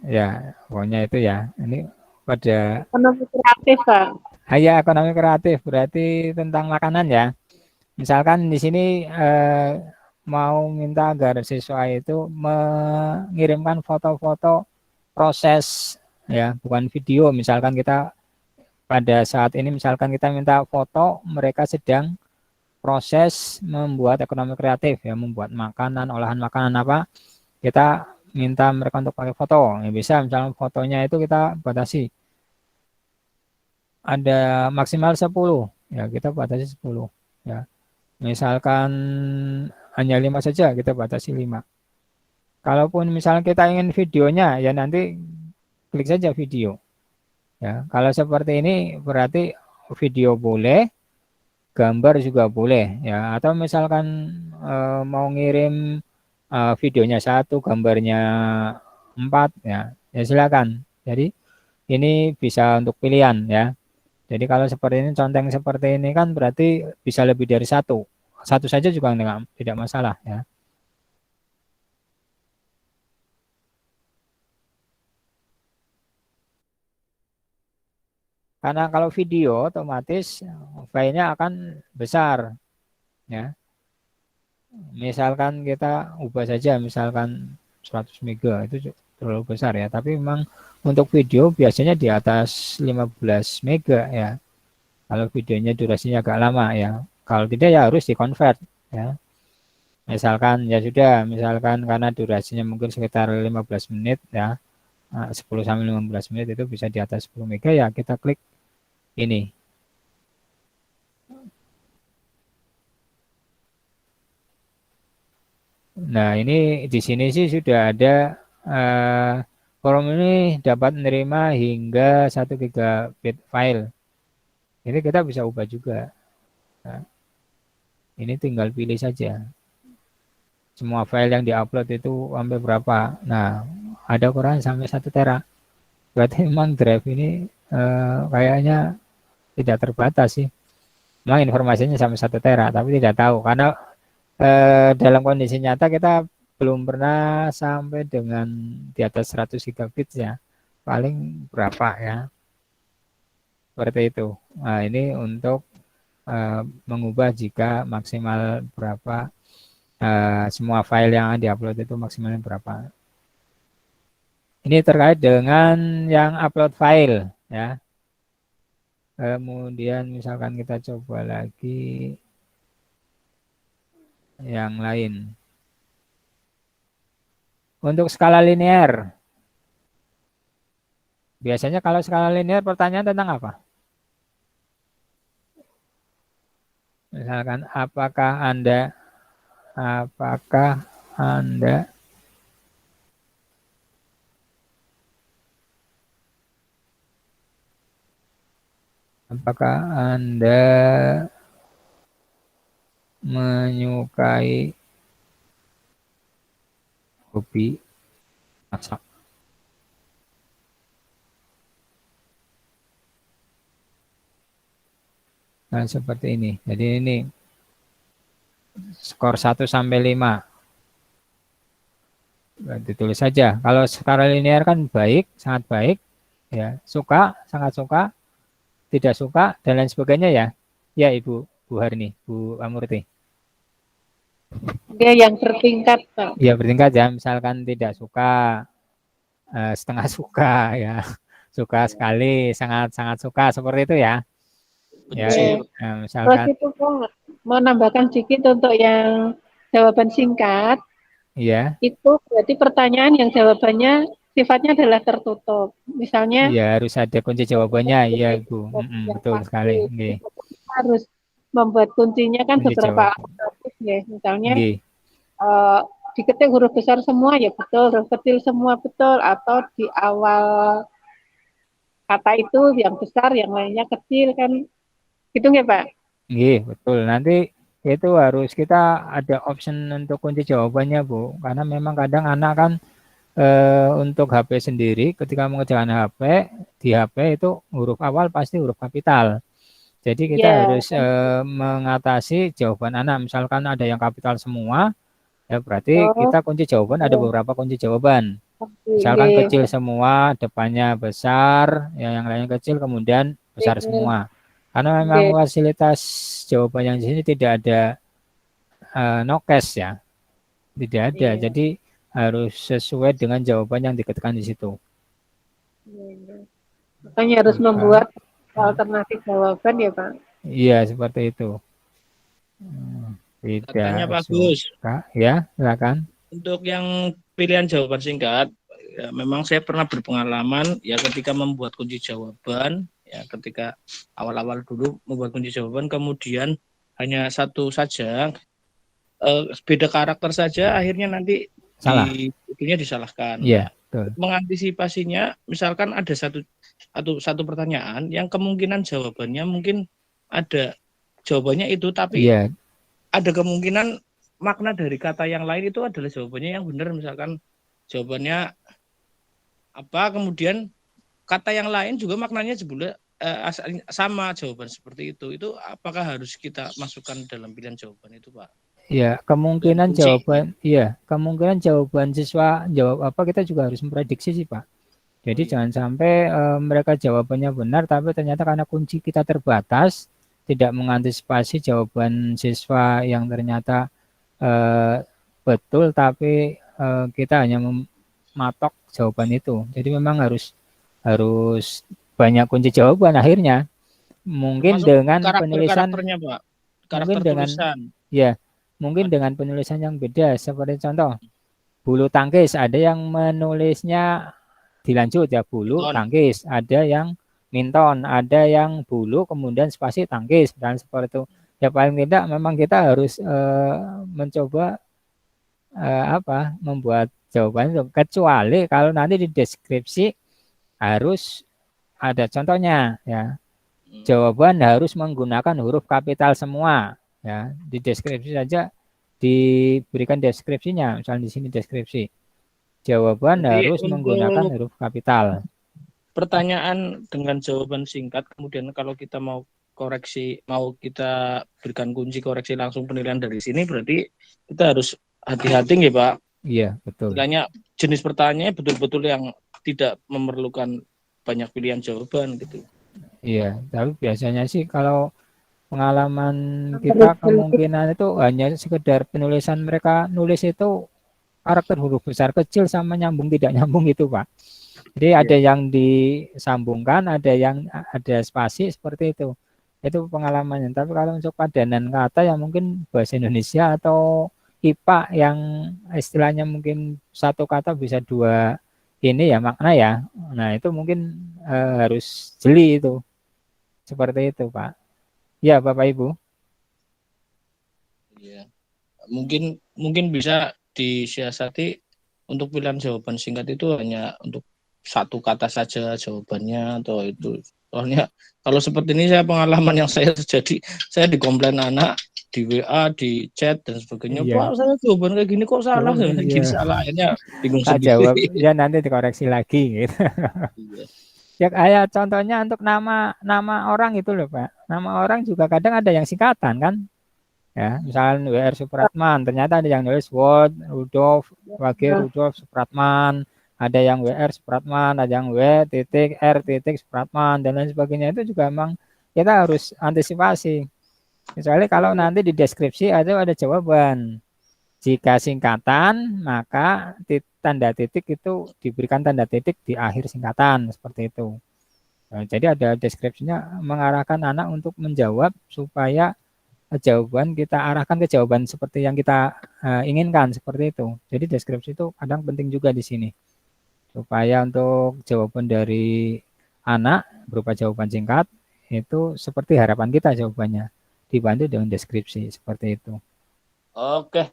ya, pokoknya itu ya. Ini pada Ekonomi kreatif, Kak. ya ekonomi kreatif berarti tentang makanan ya. Misalkan di sini mau minta agar siswa itu mengirimkan foto-foto proses ya, bukan video. Misalkan kita pada saat ini misalkan kita minta foto mereka sedang proses membuat ekonomi kreatif ya, membuat makanan, olahan makanan apa, kita minta mereka untuk pakai foto ya bisa. Misalnya fotonya itu kita batasi ada maksimal 10 ya, kita batasi 10 ya. Misalkan hanya 5 saja, kita batasi 5. Kalaupun misalnya kita ingin videonya, ya nanti klik saja video. Ya, kalau seperti ini berarti video boleh, gambar juga boleh. Ya, atau misalkan mau ngirim videonya 1, gambarnya 4, ya silakan. Jadi ini bisa untuk pilihan ya. Jadi kalau seperti ini, conteng seperti ini kan berarti bisa lebih dari satu. Satu saja juga tidak masalah ya. Karena kalau video otomatis filenya akan besar ya. Misalkan kita ubah saja misalkan 100 mega itu terlalu besar ya, tapi memang untuk video biasanya di atas 15 mega ya. Kalau videonya durasinya agak lama ya. Kalau tidak ya harus dikonvert ya. Misalkan ya sudah, misalkan karena durasinya mungkin sekitar 15 menit ya. 10 sampai 15 menit itu bisa di atas 10 mega ya, kita klik ini. Nah, ini di sini sih sudah ada forum ini dapat menerima hingga 1 gigabit file. Ini kita bisa ubah juga. Nah, ini tinggal pilih saja. Semua file yang diupload itu sampai berapa. Nah, ada ukuran sampai 1 tera. Berarti memang drive ini kayaknya tidak terbatas sih. Memang informasinya sampai 1 tera, tapi tidak tahu. Karena dalam kondisi nyata kita belum pernah sampai dengan di atas 100 gigabit ya. Paling berapa ya. Seperti itu. Nah, ini untuk mengubah jika maksimal berapa, semua file yang diupload itu maksimalnya berapa. Ini terkait dengan yang upload file ya. Kemudian misalkan kita coba lagi yang lain. Untuk skala linear. Biasanya kalau skala linear pertanyaan tentang apa? Misalkan apakah Anda menyukai hobi masak? Nah, seperti ini. Jadi ini skor 1 sampai 5. Ditulis saja. Kalau skala linear kan baik, sangat baik, ya, suka, sangat suka, tidak suka, dan lain sebagainya ya. Ya, Bu Harini, Bu Amurti. Dia yang bertingkat, Pak. Ya, bertingkat ya. Misalkan tidak suka, setengah suka ya. Suka sekali, sangat suka, seperti itu ya. Ya, misalkan. Terus itu mau nambahkan sedikit untuk yang jawaban singkat. Iya. Itu berarti pertanyaan yang jawabannya sifatnya adalah tertutup. Misalnya. Iya, harus ada kunci jawabannya. Iya, Ibu. Betul sekali. Kita harus membuat kuncinya kan kunci beberapa alternatif ya. Misalnya diketik huruf besar semua ya betul, huruf kecil semua betul, atau di awal kata itu yang besar, yang lainnya kecil kan. Gitu nggak Pak? Iya, betul. Nanti itu harus kita ada option untuk kunci jawabannya, Bu. Karena memang kadang anak kan untuk HP sendiri ketika mengerjakan HP, di HP itu huruf awal pasti huruf kapital. Jadi kita harus mengatasi jawaban anak. Misalkan ada yang kapital semua, ya berarti kita kunci jawaban ada beberapa kunci jawaban. Misalkan kecil semua, depannya besar, ya yang lainnya kecil, kemudian besar semua. Karena memang fasilitas jawaban yang di sini tidak ada nokes ya, tidak ada. Jadi harus sesuai dengan jawaban yang diketikkan di situ. Makanya harus membuat alternatif jawaban ya Pak. Iya seperti itu. Katanya Pak Gus. Ya, silakan. Untuk yang pilihan jawaban singkat, ya, memang saya pernah berpengalaman ya ketika membuat kunci jawaban. Ya, ketika awal-awal dulu membuat kunci jawaban, kemudian hanya satu saja, beda karakter saja, akhirnya nanti disalahkan. Iya, betul. Mengantisipasinya, misalkan ada satu pertanyaan yang kemungkinan jawabannya mungkin ada jawabannya itu, tapi ada kemungkinan makna dari kata yang lain itu adalah jawabannya yang benar. Misalkan jawabannya apa, kemudian kata yang lain juga maknanya juga sama jawaban seperti itu. Itu apakah harus kita masukkan dalam pilihan jawaban itu, Pak? Ya, kemungkinan jawaban, kemungkinan jawaban siswa jawab apa kita juga harus memprediksi sih, Pak. Jadi jangan sampai mereka jawabannya benar, tapi ternyata karena kunci kita terbatas, tidak mengantisipasi jawaban siswa yang ternyata betul, tapi kita hanya mematok jawaban itu. Jadi memang harus banyak kunci jawaban akhirnya. Mungkin Termasuk dengan penulisan, karakternya, Pak. mungkin Karakter dengan tulisan. ya, mungkin dengan penulisan yang beda. Seperti contoh, bulu tangkis ada yang menulisnya dilanjut ya bulu Minton. tangkis, ada yang minton, ada yang bulu kemudian spasi tangkis dan seperti itu. Ya paling tidak memang kita harus mencoba membuat jawaban itu, kecuali kalau nanti di deskripsi harus ada contohnya ya. Jawaban harus menggunakan huruf kapital semua ya. Di deskripsi saja diberikan deskripsinya, misalnya di sini deskripsi. Jawaban Jadi harus menggunakan huruf kapital. Pertanyaan dengan jawaban singkat, kemudian kalau kita mau koreksi, mau kita berikan kunci koreksi langsung penilaian dari sini, berarti kita harus hati-hati ya Pak. Iya, betul. Istilahnya jenis pertanyaannya betul-betul yang tidak memerlukan banyak pilihan jawaban gitu. Iya, tapi biasanya sih kalau pengalaman kita kemungkinan itu hanya sekedar penulisan mereka nulis itu karakter huruf besar kecil sama nyambung tidak nyambung itu Pak. Jadi ada yang disambungkan, ada yang ada spasi seperti itu. Itu pengalamannya. Tapi kalau untuk padanan kata yang mungkin bahasa Indonesia atau IPA yang istilahnya mungkin satu kata bisa dua ini ya makna ya. Nah itu mungkin harus jeli itu. Seperti itu Pak. Ya Bapak Ibu. Iya. Mungkin bisa disiasati untuk pilihan jawaban singkat itu hanya untuk satu kata saja jawabannya atau itu. Soalnya kalau seperti ini saya pengalaman yang saya terjadi, saya dikomplain anak di WA, di chat dan sebagainya. Iya. Pak, saya jawaban kayak gini kok salah, Iya. gini salah, akhirnya bingung Tak sendiri. jawab, ya nanti dikoreksi lagi gitu. Iya. Ya kayak contohnya untuk nama orang itu loh Pak. Nama orang juga kadang ada yang singkatan kan. Ya, misalnya WR Supratman, ternyata ada yang nulis Word, Rudolf, Wage Rudolf Supratman, ada yang WR Supratman, ada yang W.R. Supratman dan lain sebagainya. Itu juga memang kita harus antisipasi. Kecuali kalau nanti di deskripsi ada jawaban. Jika singkatan, maka tanda titik itu diberikan tanda titik di akhir singkatan seperti itu. Nah, jadi ada deskripsinya mengarahkan anak untuk menjawab supaya jawaban kita arahkan ke jawaban seperti yang kita inginkan seperti itu. Jadi deskripsi itu kadang penting juga di sini. Supaya untuk jawaban dari anak berupa jawaban singkat itu seperti harapan kita jawabannya. Dibantu dengan deskripsi seperti itu. Oke.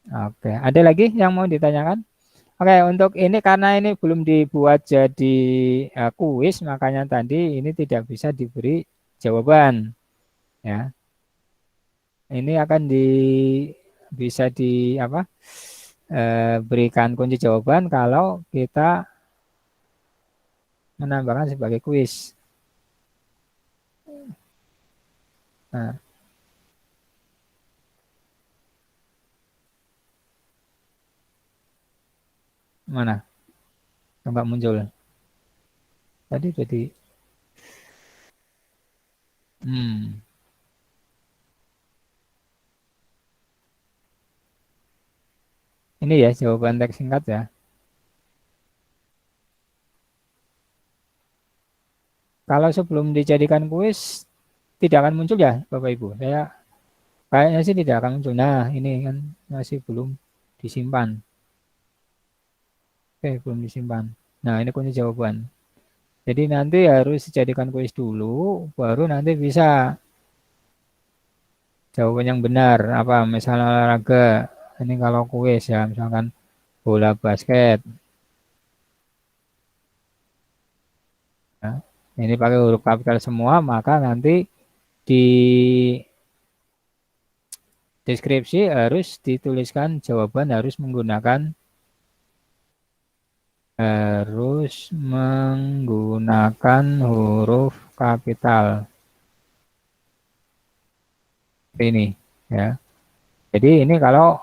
Oke, ada lagi yang mau ditanyakan? Oke, untuk ini karena ini belum dibuat jadi kuis, makanya tadi ini tidak bisa diberi jawaban. Ya. Ini akan bisa berikan kunci jawaban kalau kita menambahkan sebagai kuis. Nah. Mana? Enggak muncul. Tadi jadi ini ya jawaban teks singkat ya. Kalau sebelum dijadikan kuis tidak akan muncul ya Bapak Ibu. Saya kayaknya sih tidak akan muncul. Nah, ini kan masih belum disimpan. Oke, belum disimpan. Nah, ini kunci jawaban. Jadi nanti harus dijadikan kuis dulu, baru nanti bisa jawaban yang benar. Apa misalnya olahraga. Ini kalau kuis ya, misalkan bola basket. Nah, ini pakai huruf kapital semua, maka nanti di deskripsi harus dituliskan jawaban harus menggunakan huruf kapital. Ini ya. Jadi ini kalau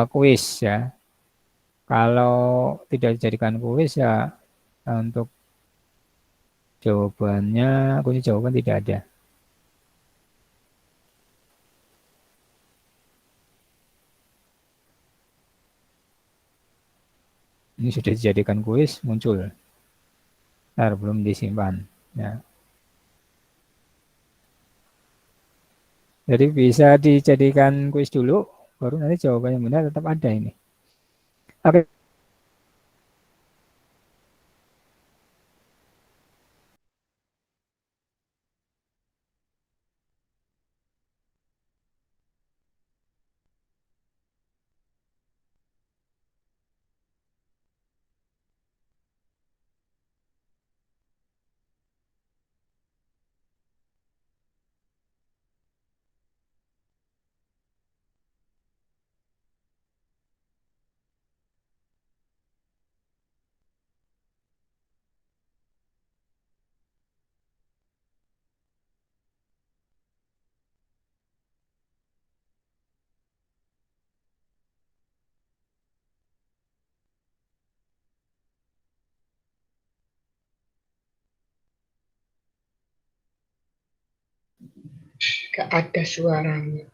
kuis ya. Kalau tidak dijadikan kuis ya untuk Jawabannya, kunci jawaban tidak ada. Ini sudah dijadikan kuis, muncul. Ntar belum disimpan. Ya. Jadi bisa dijadikan kuis dulu, baru nanti jawabannya benar tetap ada ini. Oke. Gak ada suaranya.